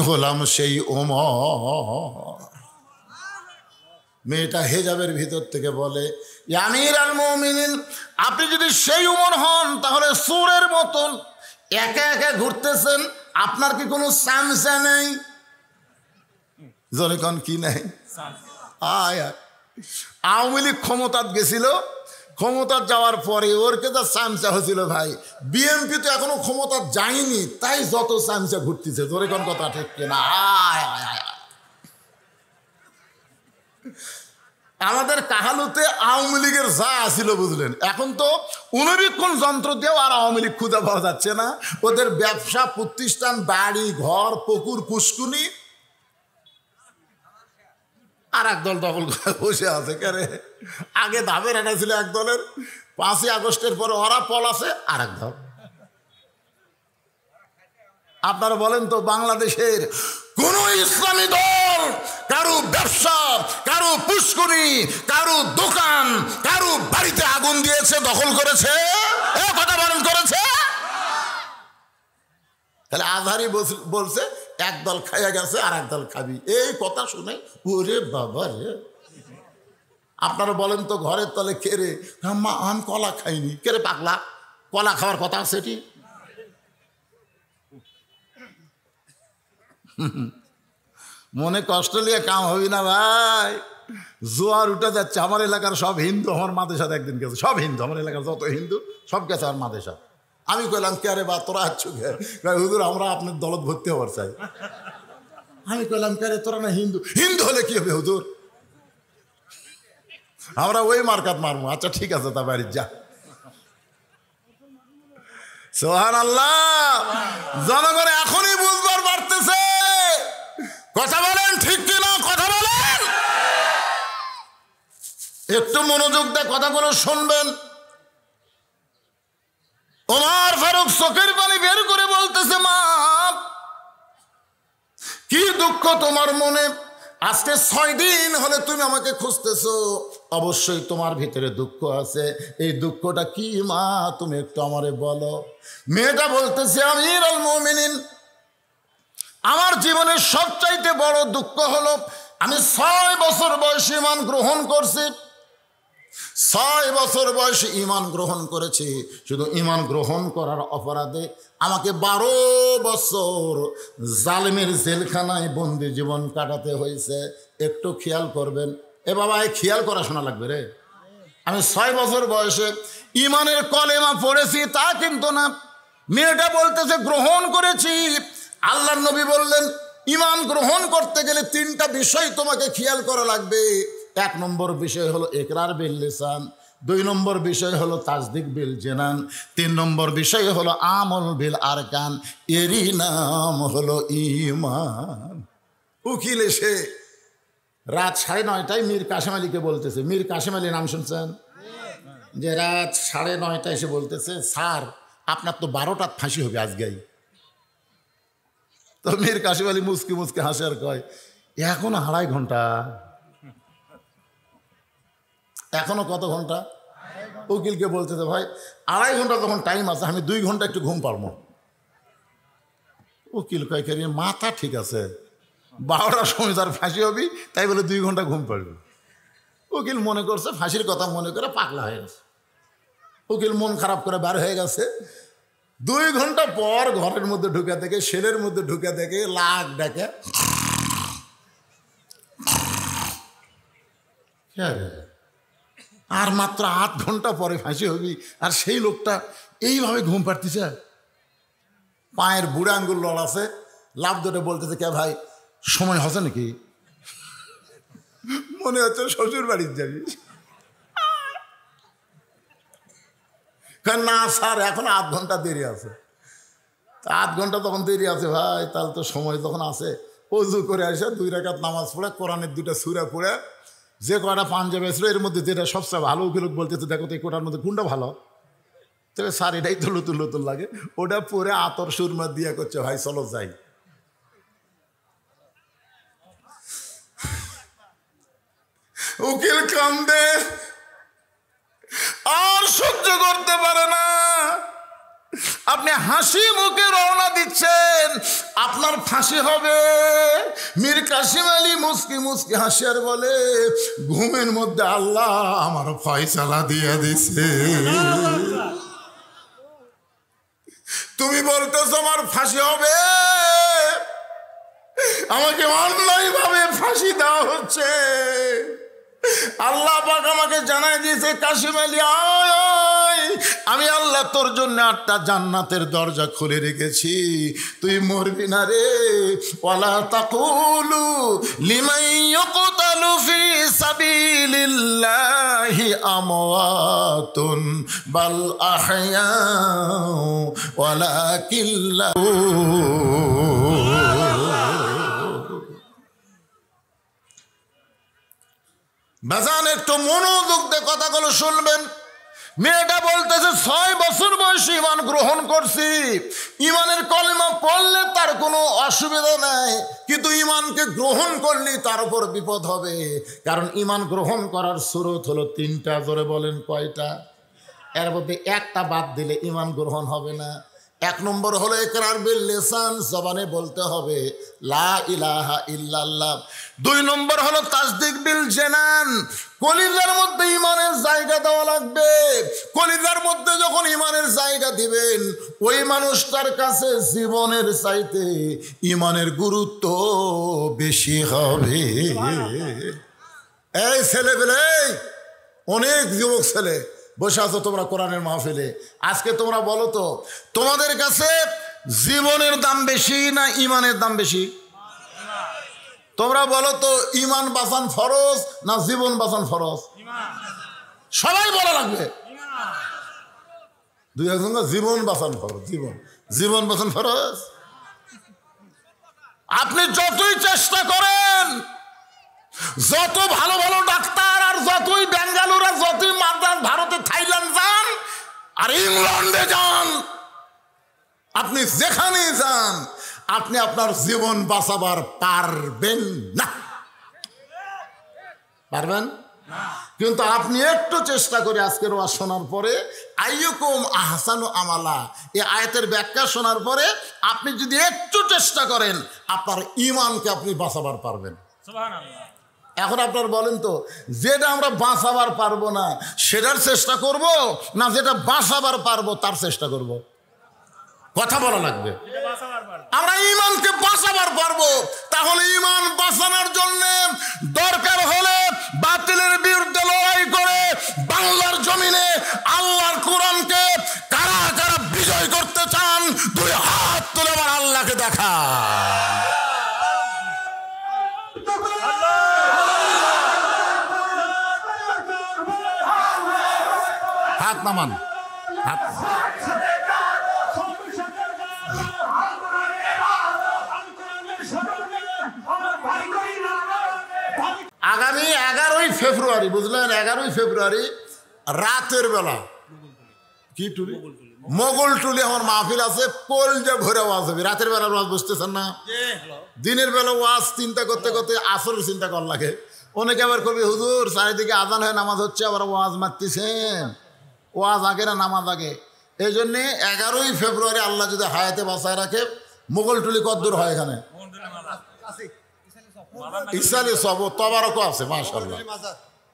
S1: হলাম সেই ওমর। মেয়েটা হেজাবের ভিতর থেকে বলে, আমির আল মুমিনিন, আপনি যদি সেই ওমর হন তাহলে সুরের মতন একা একা ঘুরতেছেন, আপনার কি কোনো চামচা নেই? জনগণ কি নেই? আয় আওয়ামী লীগ ক্ষমতাত গেছিল, ক্ষমতার যাওয়ার পরে ওর কে যা চামচা হয়েছিল ভাই, বিএনপি তো এখনো ক্ষমতা যায়নি, তাই যত চামচা ঘুরতেছে। জনগণ কথা ঠিক কিনা? আমাদের কাহালুতে আওয়ামী লীগের যা আসিল বুঝলেন, এখন তো অনুবীক্ষণ যন্ত্র দিয়েও আর আওয়ামী লীগ খুঁজে পাওয়া যাচ্ছে না। ওদের ব্যবসা প্রতিষ্ঠান, বাড়ি ঘর, পুকুর পুষ্কুনি আর এক দল দখল করে বসে আছে। কেরে আগে ধাপের এটা ছিল এক দলের, 5ই আগস্টের পরে ওরা পল আছে আর এক দল। আপনারা বলেন তো, বাংলাদেশের কোন ইসলামী দল কারো ব্যবসা, কারো পুষ্করি, কারো দোকান, কারো বাড়িতে আগুন দিয়েছে, দখল করেছে? কথা বলেন, করেছে? তাহলে আজহারি বলছে এক দল খাইয়া গেছে আর এক দল খাবি, এই কথা শুনে ওরে বাবা রে। আপনারা বলেন তো, ঘরের তলে কেড়ে মা আমি কলা খাইনি, কেড়ে পাগলা, কলা খাওয়ার কথা সেটি? মনে কষ্ট নিয়ে কাম হবি না ভাই, জোয়ার উঠে যাচ্ছে। আমার এলাকার সব হিন্দু আমার মাদেশাতে একদিন গেছে, সব হিন্দু, আমার এলাকার যত হিন্দু সব গেছে আমার মাদেশা। আমি কইলাম, কে রে বা তোরা আছো কে? হুজুর আমরা আপনার দলত ভর্তি হওয়ার চাই। আমি কইলাম, কে রে তোরা না হিন্দু? হিন্দু হলে কি হবে হুজুর, আমরা ওই মার্কাত মারবো। আচ্ছা ঠিক আছে, তা বাড়ি যা। সুবহানাল্লাহ। জনগণ এখনই বুঝবার পারতেছে। কথা বলেন ঠিক কিনা? কথা বলেন, একটু মনোযোগ দিয়ে কথাগুলো শুনবেন। ওমর ফারুক চোখের পানি বের করে বলতেছে, মা কি দুঃখ তোমার মনে? আজকে 6 দিন হলে তুমি আমাকে খুঁজতেছো, অবশ্যই তোমার ভিতরে দুঃখ আছে। এই দুঃখটা কি মা, তুমি একটু আমারে বলো। মেয়েটা বলতেছে, আমির আল মুমিনিন, আমার জীবনের সবচাইতে বড় দুঃখ হলো আমি 6 বছর বয়সে ঈমান গ্রহণ করছি। 6 বছর বয়সে ঈমান গ্রহণ করেছি। শুধু ঈমান গ্রহণ করার অপরাধে আমাকে 12 বছর জালেমের জেলখানায় বন্দি জীবন কাটাতে হয়েছে। একটু খেয়াল করবেন। এ বাবা, এই খেয়াল করা শোনা লাগবে রে। আমি 6 বছর বয়সে ঈমানের কলেমা পড়েছি তা কিন্তু না। মেয়েটা বলতেছে গ্রহণ করেছি। আল্লাহর নবী বললেন, ঈমান গ্রহণ করতে গেলে তিনটা বিষয় তোমাকে খেয়াল করা লাগবে। এক নম্বর বিষয় হলো ইকরার বিল লিসান, দুই নম্বর বিষয় হলো তাসদিক বিল জানান, তিন নম্বর বিষয় হলো আমল বিল আরকান, এরই নাম হলো ঈমান। উকিল এসে রাত 9:30টায় মীর কাসেম আলীকে বলতেছে, মীর কাসেম আলী নাম শুনছেন? যে রাত 9:30টায় এসে বলতেছে, স্যার আপনার তো 12টার ফাঁসি হবে আজকেই। তো মীর কাসেম আলী মুসকি মুসকি হাসে আর কয়, এখনো 2.5 ঘন্টা। এখনো কত ঘন্টা? উকিলকে বলতেছে, ভাই 2.5 ঘন্টা তখন টাইম আছে, আমি 2 ঘন্টা একটু ঘুম পারবো। উকিল কয়, কে মাথা ঠিক আছে, 12টার সময় তার ফাঁসি হবি, তাই বলে 2 ঘন্টা ঘুম পারবি? উকিল মনে করছে ফাঁসির কথা মনে করে পাগলা হয়ে গেছে। উকিল মন খারাপ করে বার হয়ে গেছে। 2 ঘন্টা পর ঘরের মধ্যে ঢুকে দেখে, সেলের মধ্যে ঢুকে দেখে লাখ ডাকে, আর মাত্র 8 ঘন্টা পরে ফাঁসি হবি, আর সেই লোকটা এইভাবে ঘুম পাড়তেছে, পায়ের বুড়া আঙ্গুল লড়াছে, লাভ ধরে বলতেছে, কে ভাই সময় হচ্ছে নাকি? মনে হচ্ছে শ্বশুর বাড়ির যাবি। না স্যার, এখন 8 ঘন্টা দেরি আছে। 8 ঘন্টা তখন দেরি আছে ভাই, তাহলে তো সময় তখন আছে। অজু করে আসে 2 রাকাত নামাজ পড়ে, কোরআনের 2টা সূরা পড়ে, যে কয়টা পাঞ্জাবি ছিল এর মধ্যে যেটা সবচেয়ে ভালো, উকিল বলতেছে, দেখো তো এই কোটার মধ্যে কোনটা ভালো? তবে স্যার এটাই তো নতুন নতুন লাগে। ওটা পরে আতর সুরমা দিয়া করছে, ভাই চলো যাই। উকিল কান্দে, আর সহ্য করতে পারে না। আপনি হাসি মুখে রওনা দিচ্ছেন, আপনার ফাঁসি হবে। মীর কাসেম আলী মুস্কি মুস্কি হাসি আর বলে, ঘুমের মধ্যে আল্লাহ আমার ফয়সালা দিয়ে দিছে। তুমি বলতেছো আমার ফাঁসি হবে, আমাকে অন্যায়ভাবে ফাঁসি দেওয়া হচ্ছে। আল্লাহ পাক আমাকে জানাই দিয়েছে, কাসেম আলী আয়, আমি আল্লাহ তোর জন্য 8টা জান্নাতের দরজা খুলে রেখেছি, তুই মরবি না রে। ওয়ালা তাকুলু লিমান ইয়ুকতালু ফি সাবিলিল্লাহি আমওয়াতুন বাল আহইয়াউ ওয়ালাকিন লা। বাজান একটু মনোযোগ দিয়ে কথাগুলো শুনবেন। মেয়েটা বলতেছে 6 বছর বয়সে ঈমান গ্রহণ করছি, ঈমানের কলেমা পড়লে তার কোনো অসুবিধা নাই, কিন্তু ঈমানকে গ্রহণ করলে তার উপর বিপদ হবে। কারণ ঈমান গ্রহণ করার সুরত হলো 3টা। জোরে বলেন কয়টা? এর মধ্যে একটা বাদ দিলে ঈমান গ্রহণ হবে না। 1 নম্বর হলো ইকরার বিল লিসান, জবানে বলতে হবে লা ইলাহা ইল্লাল্লাহ। 2 নম্বর হলো তাসদিক বিল জানান, কলিজার মধ্যে ঈমানের জায়গা দেওয়া লাগবে। কলিজার মধ্যে যখন ঈমানের জায়গা দিবেন, ওই মানুষটার কাছে জীবনের চাইতে ঈমানের গুরুত্ব বেশি হবে। এই ছেলেবেলে, অনেক যুবক ছেলে বসে আছো তোমরা কোরআনের মাহফিলে, আজকে তোমরা বলো তো, তোমাদের কাছে জীবনের দাম বেশি না ঈমানের দাম বেশি? তোমরা বলো তো, ঈমান বাঁচান ফরজ না জীবন বাঁচান ফরজ? সবাই বলা লাগবে। 2-1 জীবন বাঁচান ফরজ। জীবন বাঁচান ফরজ। আপনি যতই চেষ্টা করেন, যত ভালো ভালো ডাক্তার, আর যতই বেঙ্গালুর, আর যতই মাদ্রাজ, ভারতে থাইল্যান্ড যান আর ইংল্যান্ডে যান, আপনি যেখানেই যান, আপনি আপনার জীবন বাঁচাবার পারবেন না। পারবেন? কিন্তু আপনি একটু চেষ্টা করে আজকের ওয়াজ শোনার পরে, আইয়ুকুম আহসানু আমালা, এই আয়াতের ব্যাখ্যা শোনার পরে আপনি যদি একটু চেষ্টা করেন, আপনার ঈমানকে আপনি বাঁচাবার পারবেন। সুবহানাল্লাহ। এখন আপনার বলেন তো, যেটা আমরা বাঁচাবার পারবো না সেটার চেষ্টা করব, না যেটা বাঁচাবার পারবো তার চেষ্টা করব? কথা বলা লাগবে। আমরা ঈমানকে বাঁচাবার পারবো, তাহলে ঈমান বাঁচানোর জন্য দরকার হলে বাতিলের বিরুদ্ধে লড়াই করে বাংলার জমিনে আল্লাহর কোরআনকে কারা কারা বিজয় করতে চান, 2 হাত তুলে আমার আল্লাহকে দেখা। নামান, হাত। আগামী 11ই ফেব্রুয়ারি, বুঝলেন, 11ই ফেব্রুয়ারি রাতের বেলা কি টুলি, মোগল টুলি আমার মাহফিল আছে, কলজা ভরে ওয়াজ হবে। রাতের বেলা ওয়াজ, বুঝতেছেন না? দিনের বেলা ওয়াজ চিন্তা করতে করতে আসরের চিন্তা কর লাগে। অনেকে আবার কবি, হুজুর চারিদিকে আজান হয়ে নামাজ হচ্ছে, আবার ওয়াজ মারতেছেন। ওয়াজ আগে না নামাজ আগে? এই জন্যে 11ই ফেব্রুয়ারি আল্লাহ যদি হায়াতে বাঁচায় রাখে, মোগল টুলি কদ্দূর হয় এখানে? ইসালি সব তবারকও আছে, মাশাআল্লাহ।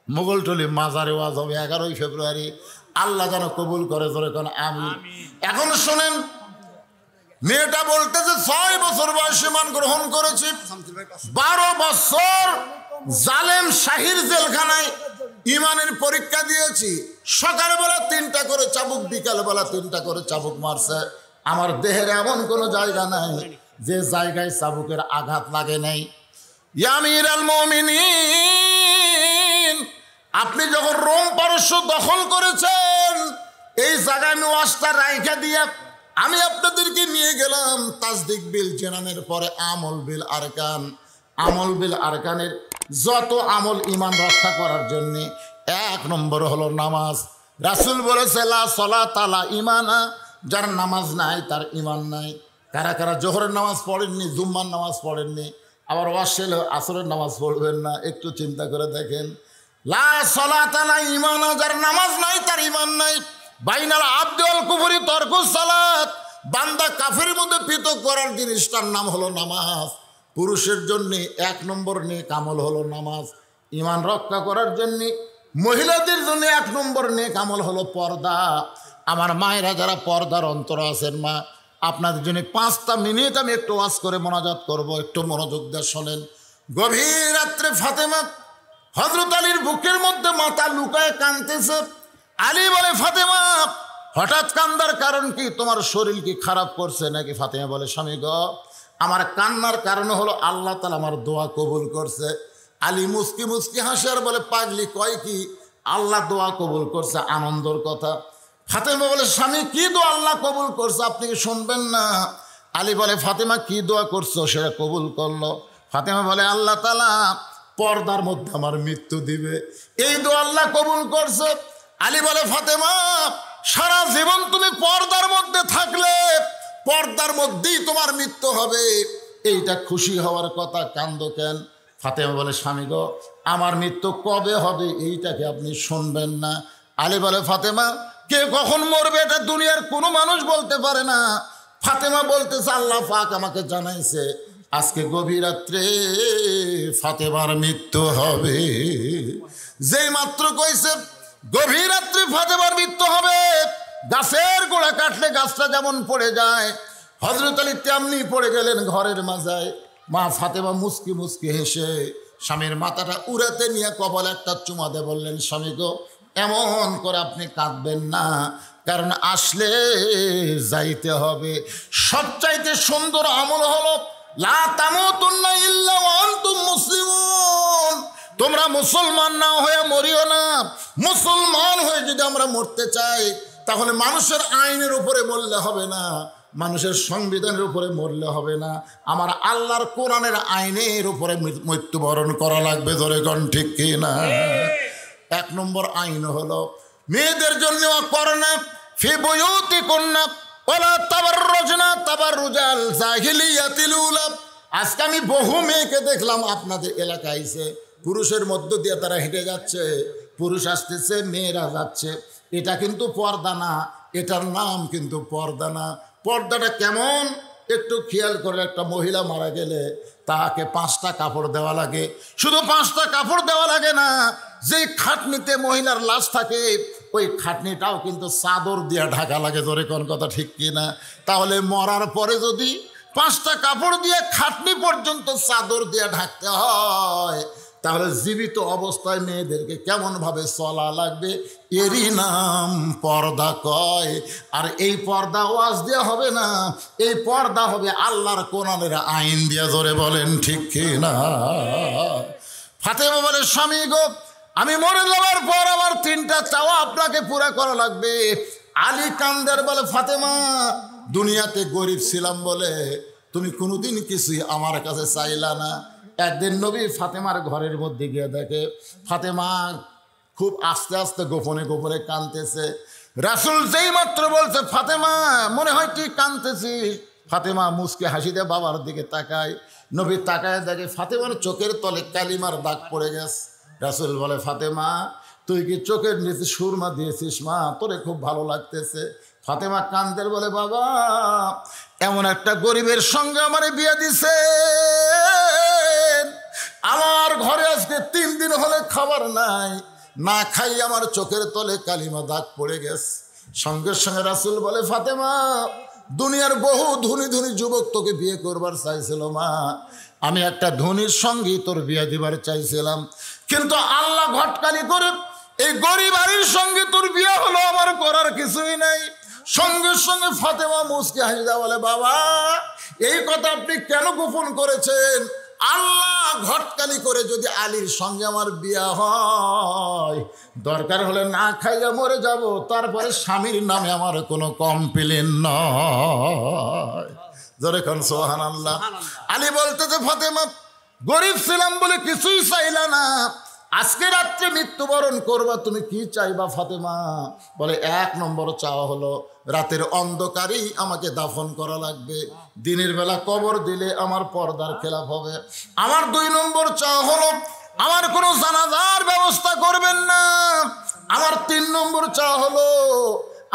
S1: মোগল টুলি মাজারে ওয়াজ হবে 11ই ফেব্রুয়ারি। আল্লাহ যেন কবুল করে, ধরে কোন আমিন। এখন শোনেন, মেয়েটা বলতেছে 6 বছর বয়সে মান গ্রহণ করেছি, 12 বছর জালেম শাহির জেলখানায় ইমানের পরীক্ষা দিয়েছি। সকালবেলা 3টা করে চাবুক, বিকালবেলা 3টা করে চাবুক মারছে। আমার দেহের এমন কোনো জায়গা নাই যে জায়গায় চাবুকের আঘাত লাগে নাই। ইয়া আমিরুল মুমিনিন, আপনি যখন রোম পারস্য দখল করেছেন, এই জায়গায় আমি ওয়াজটা রাইখা দিয়া আমি আপনাদেরকে নিয়ে গেলাম তাসদিক বিল জানানের পরে আমল বিল আরকান। আমল বিল আরকানের যত আমল ইমান রক্ষা করার জন্যে 1 নম্বর হলো নামাজ। রাসূল বলেছে লা সালাতা লা ঈমানা, যার নামাজ নাই তার ঈমান নাই। কারা কারা জোহরের নামাজ পড়েননি, জুম্মার নামাজ পড়েননি, আবার ওয়াশেল আসরের নামাজ পড়বেন না? একটু চিন্তা করে দেখেন। লা সালাতা লা ঈমানা, যার নামাজ নাই তার ঈমান নাই। বাইনাল আবদি ওয়াল কুফরি তারকুস সালাত, বান্দা কাফের মধ্যে পৃথক করার জিনিসটার নাম হলো নামাজ। পুরুষের জন্য 1 নম্বর নেক আমল হলো নামাজ। ঈমান রক্ষা করার জন্য মহিলাদের জন্য 1 নম্বর নেক আমল হলো পর্দা। আমার মায়েরা যারা পর্দার অন্তর আছেন, মা, আপনাদের জন্য 5টা মিনিট আমি একটু ওয়াজ করে মোনাজাত করব, একটু মনোযোগ দিয়ে শোনেন। গভীর রাত্রে ফাতেমা হযরত আলীর বুকের মধ্যে মাথা লুকায় কাঁদতেছে। আলী বলে, ফাতেমা হঠাৎ কান্দার কারণ কি? তোমার শরীর কি খারাপ করছে নাকি? ফাতেমা বলে, স্বামী গো, আমার কান্নার কারণ হলো আল্লাহ তাআলা আমার দোয়া কবুল করছে। আলী মুস্কি মুস্কি হাসে আর বলে, পাগলি কয় কি? আল্লাহ দোয়া কবুল করছে, আনন্দের কথা। ফাতেমা বলে, স্বামী কি দোয়া আল্লাহ কবুল করছে, আপনি কি শুনবেন না? আলী বলে, ফাতেমা কি দোয়া করছো সেটা কবুল করলো। ফাতেমা বলে, আল্লাহ তাআলা পর্দার মধ্যে আমার মৃত্যু দিবে, এই দোয়া আল্লাহ কবুল করছে। আলী বলে, ফাতেমা সারা জীবন তুমি পর্দার মধ্যে থাকলে পর্দার মধ্যেই তোমার মৃত্যু হবে, এইটা খুশি হওয়ার কথা, কান্দো কেন? ফাতেমা বলে, স্বামী গো, আমার মৃত্যু কবে হবে এইটাকে আপনি শুনবেন না? আলী বলে, ফাতেমা কে কখন মরবে এটা দুনিয়ার কোনো মানুষ বলতে পারে না। ফাতেমা বলতেছে, আল্লাহ পাক আমাকে জানাইছে আজকে গভীর রাত্রে ফাতেমার মৃত্যু হবে। যেই মাত্র কইছে গভীর রাত্রে ফাতেমার মৃত্যু হবে, গাছের গোড়া কাটলে গাছটা যেমন পড়ে যায়, হযরত আলী তেমনি পড়ে গেলেন ঘরের মাজায়। মা ফাতেমা মুস্কি মুস্কি হেসে স্বামীর মাথাটা উড়াতে নিয়ে কপালে একটা চুমা দিয়ে বললেন, স্বামী গো, এমন করে আপনি কাঁদবেন না, কারণ আসলে যাইতে হবে। সবচাইতে সুন্দর আমল হলো লা তামুতুন্না ইল্লা ওয়া আনতুম মুসলিমুন। তোমরা মুসলমান না হয়ে মরিও না। মুসলমান হয়ে যদি আমরা মরতে চাই তাহলে মানুষের আইনের উপরে মরলে হবে না, মানুষের সংবিধানের উপরে মরলে হবে না, আমার আল্লাহর কোরআনের আইনের উপরে মৃত্যুবরণ করা লাগবে। ধরে কোন ঠিক কি না? 1 নম্বর আইন হলো মেয়েদের জন্য করোনা ফি বুয়ুতিকুন্না ওয়ালা তাবাররুজনা তাবাররুজাল জাহিলিয়াতিল উলা। আজকে আমি বহু মেয়েকে দেখলাম আপনাদের এলাকায় এসে, পুরুষের মধ্য দিয়ে তারা হেঁটে যাচ্ছে, পুরুষ আসতেছে, মেয়েরা যাচ্ছে। এটা কিন্তু পর্দা না, এটার নাম কিন্তু পর্দা না। পর্দাটা কেমন একটু খেয়াল করে, একটা মহিলা মারা গেলে তাকে 5টা কাপড় দেওয়া লাগে। শুধু 5টা কাপড় দেওয়া লাগে না, যেই খাটনিতে মহিলার লাশ থাকে ওই খাটনিটাও কিন্তু চাদর দিয়ে ঢাকা লাগে। ধরে কোন কথা ঠিক কিনা? তাহলে মরার পরে যদি 5টা কাপড় দিয়ে খাটনি পর্যন্ত চাদর দিয়ে ঢাকতে হয়, তাহলে জীবিত অবস্থায় মেয়েদেরকে কেমনভাবে চলা লাগবে, এরই নাম পর্দা কয়। আর এই পর্দা ওয়াজ দেওয়া হবে না, এই পর্দা হবে আল্লাহর কোরআনের আইন দিয়ে। ধরে বলেন ঠিক কি না? ফাতেমা বলে, স্বামী গো, আমি মরে যাওয়ার পর আমার 3টা চাওয়া আপনাকে পুরা করা লাগবে। আলী কান্দের বলে, ফাতেমা দুনিয়াতে গরিব ছিলাম বলে তুমি কোনোদিন কিছুই আমার কাছে চাইলা না। একদিন নবী ফাতেমার ঘরের মধ্যে গিয়ে দেখে ফাতেমা খুব আস্তে আস্তে গোপনে গোপনে কাঁদতেছে। রাসূল যেই মাত্র বলছে ফাতেমা মনে হয় তুই কাঁদতেছিস, ফাতেমা মুচকে হাসিতে বাবার দিকে তাকায়। নবী তাকায় দেখে ফাতেমার চোখের তলে কালিমার দাগ পড়ে গেছে। রাসূল বলে, ফাতেমা তুই কি চোখের নিচে সুরমা দিয়েছিস মা? তোরে খুব ভালো লাগতেছে। ফাতেমা কান্দের বলে, বাবা এমন একটা গরিবের সঙ্গে আমারে বিয়ে দিছে, আমার ঘরে আজকে 3 দিন হলে খাবার নাই, না খাই আমার চোখের তলে কালিমা দাগ পড়ে গেছে। সঙ্গে সঙ্গে রাসূল বলে, ফাতেমা দুনিয়ার বহু ধনী ধনী যুবক তোকে বিয়ে করবার চাইছিল মা, আমি একটা ধনীর সঙ্গে তোর বিয়ে দিবার চাইছিলাম, কিন্তু আল্লাহ ঘটকালি করে এই গরিব বাড়ির সঙ্গে তোর বিয়ে হলো, আমার করার কিছুই নাই। সঙ্গে সঙ্গে ফাতেমা মুচকি হাসিদা বলে, বাবা এই কথা আপনি কেন গোপন করেছেন? আল্লাহ ঘটকালি করে যদি আলীর সঙ্গে আমার বিয়ে হয়, দরকার হলে না খাইয়া মরে যাব, তারপরে স্বামীর নামে আমার কোনো কমপ্লেন নয়। জোরে কোন সুবহানাল্লাহ। আলী বলতেছে, ফাতেমা গরিব ছিলাম বলে কিছুই চাইলা না, আজকে রাত্রে মৃত্যুবরণ করবা, তুমি কি চাইবা ফাতেমা? বলে 1 নম্বর চাওয়া হলো রাতের অন্ধকারেই আমাকে দাফন করা লাগবে, দিনের বেলা কবর দিলে আমার পর্দার খেলাফ হবে। আমার 2 নম্বর চাওয়া হলো আমার কোনো জানাজার ব্যবস্থা করবেন না। আমার 3 নম্বর চাওয়া হলো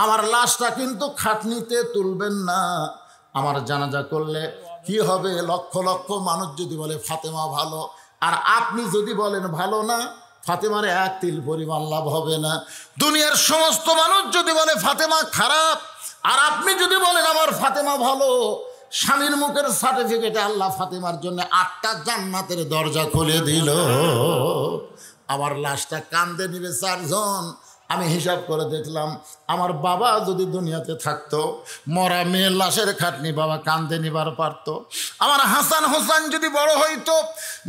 S1: আমার লাশটা কিন্তু খাটনিতে তুলবেন না। আমার জানাজা করলে কি হবে, লক্ষ লক্ষ মানুষ যদি বলে ফাতেমা ভালো, আর আপনি যদি বলেন ভালো না, ফাতেমার 1 তিল পরিমাণ লাভ হবে না। দুনিয়ার সমস্ত মানুষ যদি বলে ফাতেমা খারাপ, আর আপনি যদি বলেন আমার ফাতেমা ভালো, স্বামীর মুখের সার্টিফিকেটে আল্লাহ ফাতেমার জন্য 8টা জান্নাতের দরজা খুলে দিল। আমার লাশটা কান্দে নিবে 4 জন। আমি হিসাব করে দেখলাম আমার বাবা যদি দুনিয়াতে থাকতো, মরা মেয়ের লাশের খাটনি বাবা কান্দে নিবার পারত। আমার হাসান হোসেন যদি বড় হইতো,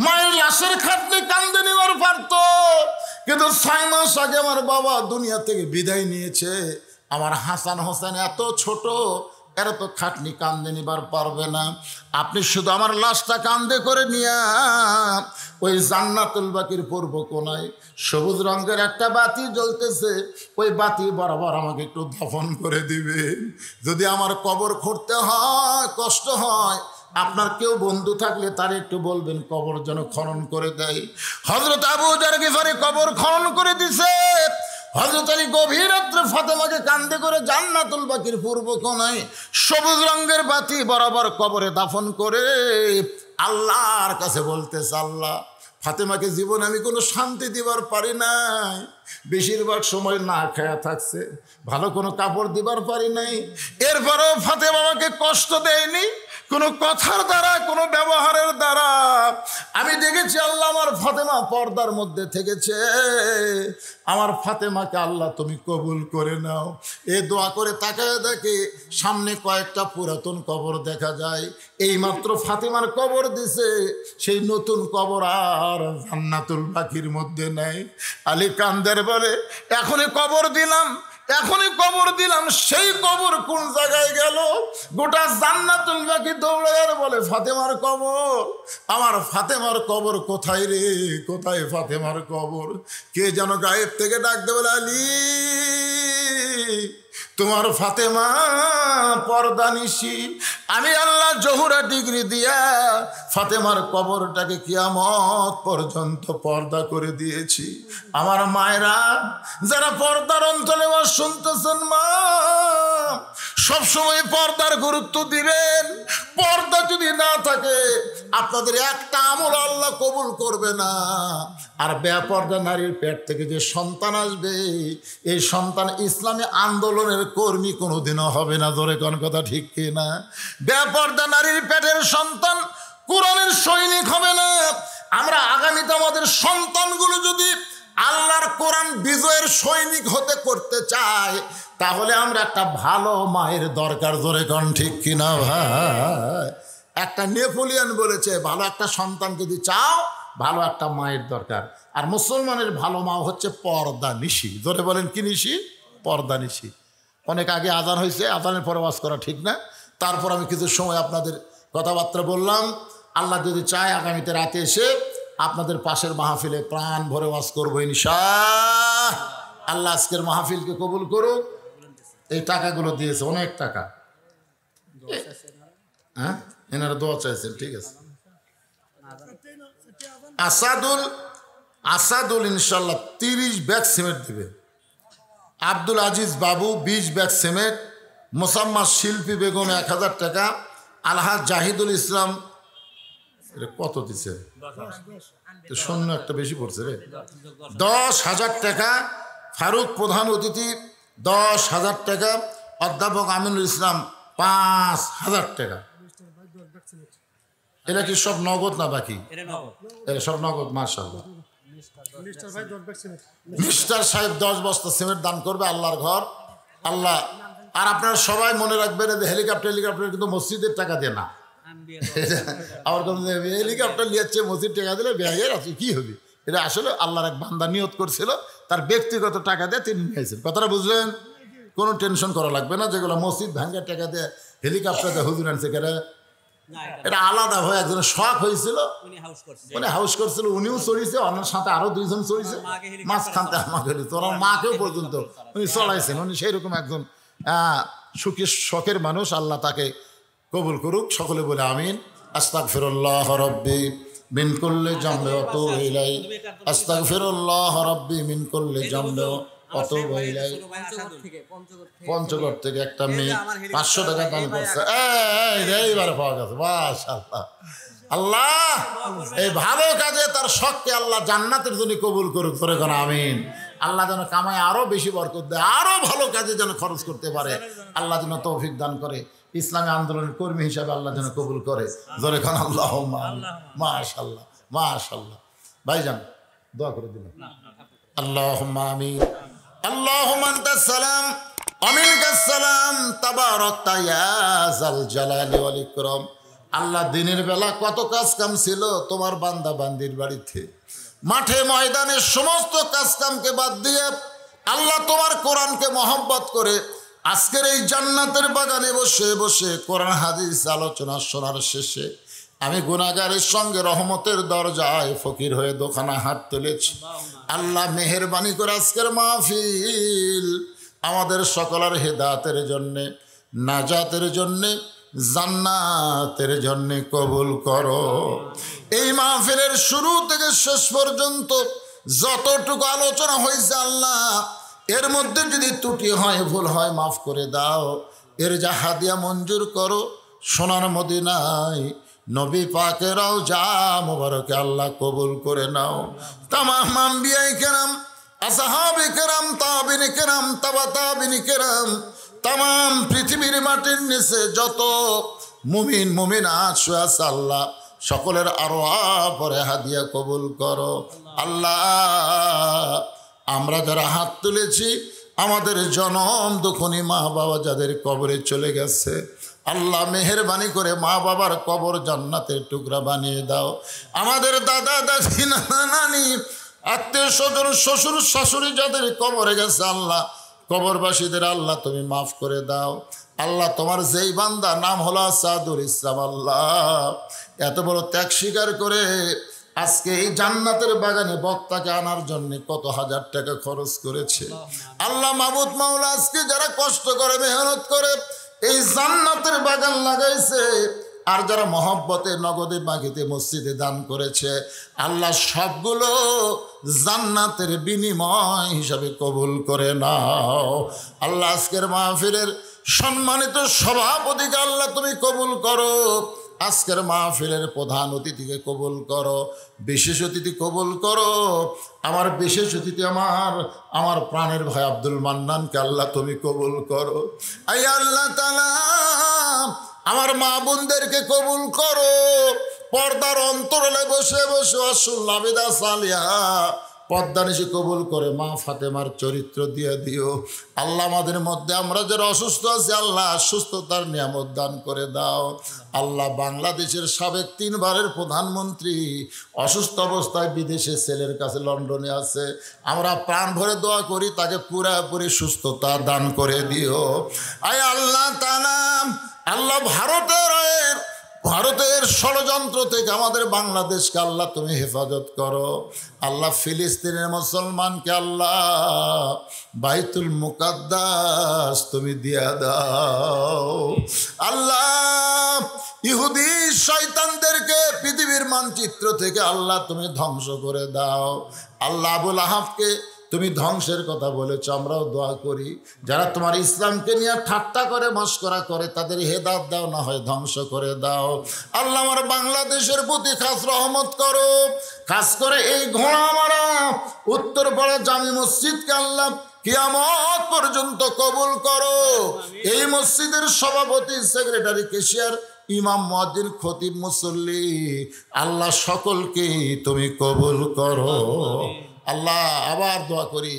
S1: মায়ের লাশের খাটনি কান্দে নিবার পারত। কিন্তু 6 মাস আগে আমার বাবা দুনিয়া থেকে বিদায় নিয়েছে। আমার হাসান হোসেন এত ছোট, এরা তো খাটনি কান্দে নিবার পারবে না। আপনি শুধু আমার লাশটা কান্দে করে নিয়ে ওই জান্নাতুল বাকির পূর্ব কোনায় সবুজ রঙের একটা বাতি জ্বলতেছে, ওই বাতি বরাবর আমাকে একটু দাফন করে দিবে। যদি আমার কবর খুঁড়তে হয়, কষ্ট হয়, আপনার কেউ বন্ধু থাকলে তার একটু বলবেন কবর যেন খনন করে দেয়। হযরত আবু যার গিফারি কবর খনন করে দিছে। হযরত আলী গভীর রাত্রে ফাতেমাকে কান্দে করে জান্নাতুল বাকির পূর্ব কোণায় সবুজ রঙের বাতি বরাবর কবরে দাফন করে আল্লাহর কাছে বলতেছে, আল্লাহ ফাতেমাকে জীবনে আমি কোনো শান্তি দিবার পারি নাই, বেশিরভাগ সময় না খায়া থাকছে, ভালো কোনো কাপড় দিবার পারি নাই, এরপরেও ফাতেমা আমাকে কষ্ট দেয়নি কোনো কথার দ্বারা, কোনো ব্যবহারের দ্বারা। আমি দেখেছি আল্লাহ আমার ফাতেমা পর্দার মধ্যে থেকেছে, আমার ফাতেমাকে আল্লাহ তুমি কবুল করে নাও। এ দোয়া করে তাকায় দেখে সামনে কয়েকটা পুরাতন কবর দেখা যায়। এইমাত্র ফাতেমার কবর দিছে, সেই নতুন কবর আর জান্নাতুল বাকির মধ্যে নেই। আলী কান্দের বলে, এখনই কবর দিলাম, এখনই কবর দিলাম, সেই কবর কোন জায়গায় গেল? গোটা জান্নাতুল বাকি দৌড়ায় বলে ফাতেমার কবর, আমার ফাতেমার কবর কোথায় রে, কোথায় ফাতেমার কবর? কে যেন গায়েব থেকে ডাকতে বলে, আলী তোমার ফাতেমা পর্দানিশি। আমি আল্লাহ জহুরা ডিগ্রি দিয়া ফাতেমার কবরটাকে কিয়ামত পর্যন্ত পর্দা করে দিয়েছি। আমার মায়েরা যারা পর্দার অঞ্চলে শুনতেছেন, মা সবসময় পর্দার গুরুত্ব দিবেন। পর্দা যদি না থাকে আপনাদের একটা আমল আল্লাহ কবুল করবে না। আর বেপর্দা নারীর পেট থেকে যে সন্তান আসবে, এই সন্তান ইসলামী আন্দোলনের কর্মী কোনোদিনও হবে না। ধরে কোন কথা ঠিক কিনা? বেপর্দা নারীর পেটের সন্তান কোরআনের সৈনিক হবে না। আমরা আগামীতে আমাদের সন্তানগুলো যদি আল্লাহর কোরআন বিজয়ের সৈনিক হতে করতে চাই, তাহলে আমরা একটা ভালো মায়ের দরকার। ধরে কোন ঠিক কিনা ভাই? একটা নেপোলিয়ন বলেছে, ভালো একটা সন্তান যদি চাও ভালো একটা মায়ের দরকার। আর মুসলমানের ভালো মা হচ্ছে পর্দা নিশি। ধরে বলেন কি নিশি? পর্দা নিশি। অনেক আগে আজান হয়েছে, আজানের পরে ওয়াজ করা ঠিক না। তারপর আমি কিছু সময় আপনাদের কথাবার্তা বললাম। আল্লাহ যদি চায় আগামীতে রাতে এসে আপনাদের পাশের মাহফিলে প্রাণ ভরে ওয়াজ করবো ইনশাআল্লাহ। আল্লাহ আজকের মাহফিলকে কবুল করুক। এই টাকাগুলো দিয়েছে, অনেক টাকা। হ্যাঁ, এনারা দোয়া চাইছেন, ঠিক আছে। আসাদুল ইনশাল্লাহ 30 ব্যাগ সিমেন্ট দেবে। আব্দুল আজিজ বাবু 20 ব্যাগ সিমেন্ট। মোসাম্মদ শিল্পী বেগম 1000 টাকা। আলহাজ জাহিদুল ইসলাম কত দিচ্ছে? শূন্য একটা বেশি পড়ছে রে। 10,000 টাকা। ফারুক প্রধান অতিথি 10,000 টাকা। অধ্যাপক আমিনুল ইসলাম 5,000 টাকা। এটা কি সব নগদ না বাকি? এটা সব নগদ। মাশাআল্লাহ। মিস্টার সাহেব 10 বস্তা সিমেন্ট দান করবে আল্লাহর ঘর। আল্লাহ। আর আপনারা সবাই মনে রাখবেন যে হেলিকপ্টার কিন্তু মসজিদের টাকা দেয় না। আবার হেলিকপ্টার নিয়েছে মসজিদ টাকা দিলে ব্যাগের আছে কি হবে? এটা আসলে আল্লাহর এক বান্দা নিয়ত করছিল, তার ব্যক্তিগত টাকা দিয়ে তিনি নিয়েছেন। কথাটা বুঝলেন? কোনো টেনশন করা লাগবে না। যেগুলো মসজিদ ভাঙ্গার টাকা দিয়ে হেলিকপ্টার দিয়ে হুজুর আনছে কেন, এটা আলাদা হয়ে একজনের শখ হয়েছিল, মানে হাউস করছিল, উনিও চড়িয়েছে, ওনার সাথে আরো 2 জন চড়িয়েছে। মাঝখানতে আমাকে ওনার মাকেও পর্যন্ত উনি চড়াইছেন। উনি সেই রকম একজন সুখী শখের মানুষ। আল্লাহ তাকে কবুল করুক। সকলে বলে আমিন। আস্তাগফিরুল্লাহ রাব্বি মিন কুল্লি জামবি ওয়া আতুবু ইলাইহি। আস্তাগফিরুল্লাহ রাব্বি মিন কুল্লি জামবি ওয়া আতুবু ইলাইহি। পঞ্চগড় থেকে একটা মেয়ে 500 টাকা দান করছে। এইবারে পাওয়া গেছে। মাশাআল্লাহ। আল্লাহ এই ভালো কাজে তার শখকে আল্লাহ জান্নাতের জন্য কবুল করুক। করে কোন আমিন। আল্লাহ যেন কামায় আরো বেশি বরকত দেয়, আরো ভালো কাজে যেন খরচ করতে পারে। আল্লাহ যেন তৌফিক দান করে। ইসলামী আন্দোলনের কর্মী হিসাবে আল্লাহ যেন কবুল করে। জোরে খান আল্লাহুম্মা আমিন। মাশাআল্লাহ মাশাআল্লাহ। ভাইজান দোয়া করে দিলাম। আল্লাহুম্মা আমিন। আল্লাহুম্মা আনতাস সালাম ওয়া মিনকাস সালাম তাবারাকতা ইয়া যাল জালালি ওয়াল ইকরাম। আল্লাহ দিনের বেলা কত কাজ কাম ছিল তোমার বান্দা বান্দির বাড়িতে, মাঠে ময়দানে সমস্ত কাজ কামকে বাদ দিয়ে আল্লাহ তোমার কোরআনকে মহব্বত করে আজকের এই জান্নাতের বাগানে বসে বসে কোরআন হাদিস আলোচনা শোনার শেষে আমি গুনাহগারের সঙ্গে রহমতের দরজায় ফকির হয়ে দোকানা হাত তুলেছি। আল্লাহ মেহেরবানি করে আজকের মাহফিল আমাদের সকলের হেদায়েতের জন্যে, নাজাতের জন্যে, জান্নাতের জন্যে কবুল করো। এই মাহফিলের শুরু থেকে শেষ পর্যন্ত যতটুকু আলোচনা হয়েছে আল্লাহ, এর মধ্যে যদি ত্রুটি হয়, ভুল হয়, মাফ করে দাও। এর যা হাদিয়া মঞ্জুর করো। সোনার মদিনায় নবী পাকেরাও যা মুবারকে আল্লাহ কবুল করে নাও। তামাম আম্বিয়ায়ে কেরাম, আসহাবে কেরাম, তাবিঈন কেরাম, তাবা তাবিঈন কেরাম, তামাম পৃথিবীর মাটির নিচে যত মুমিন মুমিনাত শুয়ে আছে আল্লাহ সকলের আরওয়াহ পরে হাদিয়া কবুল করো। আল্লাহ আমরা যারা হাত তুলেছি আমাদের জনম দুঃখনী মা বাবা যাদের কবরে চলে গেছে আল্লাহ মেহেরবানি করে মা বাবার কবর জান্নাতের টুকরা বানিয়ে দাও। আমাদের দাদা দাদি নানা নানি আত্মীয় স্বজন শ্বশুর শাশুড়ি যাদের কবরে গেছে আল্লাহ কবরবাসীদের আল্লাহ তুমি মাফ করে দাও। আল্লাহ তোমার যেই বান্দা নাম হলো আসাদুল ইসলাম, আল্লাহ এত বড় ত্যাগ স্বীকার করে আজকে এই জান্নাতের বাগানে বক্তাকে আনার জন্য কত হাজার টাকা খরচ করেছে আল্লাহ মাবুদ মাওলা। আজকে যারা কষ্ট করে মেহনত করে এই জান্নাতের বাগান লাগাইছে আর যারা মহব্বতে নগদে বাকিতে মসজিদে দান করেছে আল্লাহ সবগুলো জান্নাতের বিনিময় হিসাবে কবুল করে নাও। আল্লাহ আজকের মাহফিলের সম্মানিত সভাপতিকে আল্লাহ তুমি কবুল করো। আজকের মাহফিলের প্রধান অতিথিকে কবুল করো, বিশেষ অতিথি কবুল করো। আমার বিশেষ অতিথি আমার প্রাণের ভাই আব্দুল মান্নানকে আল্লাহ তুমি কবুল করো। আই আল্লাহ তাআলা আমার মা বোনদেরকে কবুল করো। পর্দার অন্তরালে বসে বসে আসুন লাবিদা সালিহা পদ্মানিশি কবুল করে মা ফাতেমার চরিত্র দিয়ে দিও আল্লাহ। আমাদের মধ্যে আমরা যারা অসুস্থ আছি আল্লাহ সুস্থতার নিয়ামত দান করে দাও আল্লাহ। বাংলাদেশের সাবেক 3 বারের প্রধানমন্ত্রী অসুস্থ অবস্থায় বিদেশে ছেলের কাছে লন্ডনে আছে, আমরা প্রাণ ভরে দোয়া করি তাকে পুরাপুরি সুস্থতা দান করে দিও। আয় আল্লাহ তাআলা, আল্লাহ ভারতের ষড়যন্ত্র থেকে আমাদের বাংলাদেশকে আল্লাহ তুমি হেফাজত করো আল্লাহ। ফিলিস্তিনের মুসলমানকে আল্লাহ বাইতুল মুকাদ্দাস তুমি দিয়া দাও আল্লাহ। ইহুদি শয়তানদেরকে পৃথিবীর মানচিত্র থেকে আল্লাহ তুমি ধ্বংস করে দাও আল্লাহ। আবুল আহাবকে তুমি ধ্বংসের কথা বলেছ, আমরাও দোয়া করি যারা তোমার ইসলামকে নিয়ে ঠাট্টা করে মস্করা করে তাদের হেদায়েত দাও, না হয় ধ্বংস করে দাও আল্লাহ। আমার বাংলাদেশের প্রতি খাস রহমত করো, খাস করে এই ঘোড়ামারা উত্তরপাড়া জামি মসজিদকে আল্লাহ কিয়ামত পর্যন্ত কবুল করো। এই মসজিদের সভাপতি, সেক্রেটারি, কেশিয়ার, ইমাম, মুয়াজ্জিন, খতিব, মুসল্লি আল্লাহ সকলকে তুমি কবুল করো আল্লাহ। আবার দোয়া করি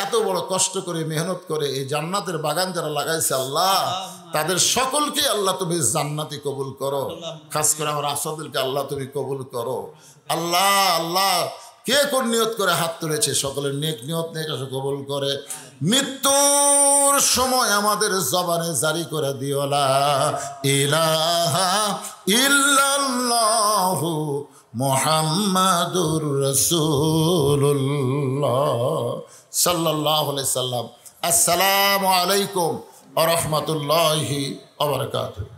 S1: এত বড় কষ্ট করে মেহনত করে এই জান্নাতের বাগান যারা লাগাইছে আল্লাহ তাদের সকলকে আল্লাহ তুমি জান্নাতি কবুল করো। খাস করে আমার আসাদুলকে আল্লাহ তুমি কবুল করো আল্লাহ। আল্লাহ কে কোন নিয়ত করে হাত তুলেছে সকলের নেক নিয়ত নেক কবুল করে। মৃত্যুর সময় আমাদের জবানে জারি করে দিও লা ইলাহা ইল্লাল্লাহু মুহাম্মাদুর রাসূলুল্লাহ সাল্লাল্লাহু আলাইহি সাল্লাম। আসসালামু আলাইকুম ওয়া রাহমাতুল্লাহি ওয়া বারাকাতুহু।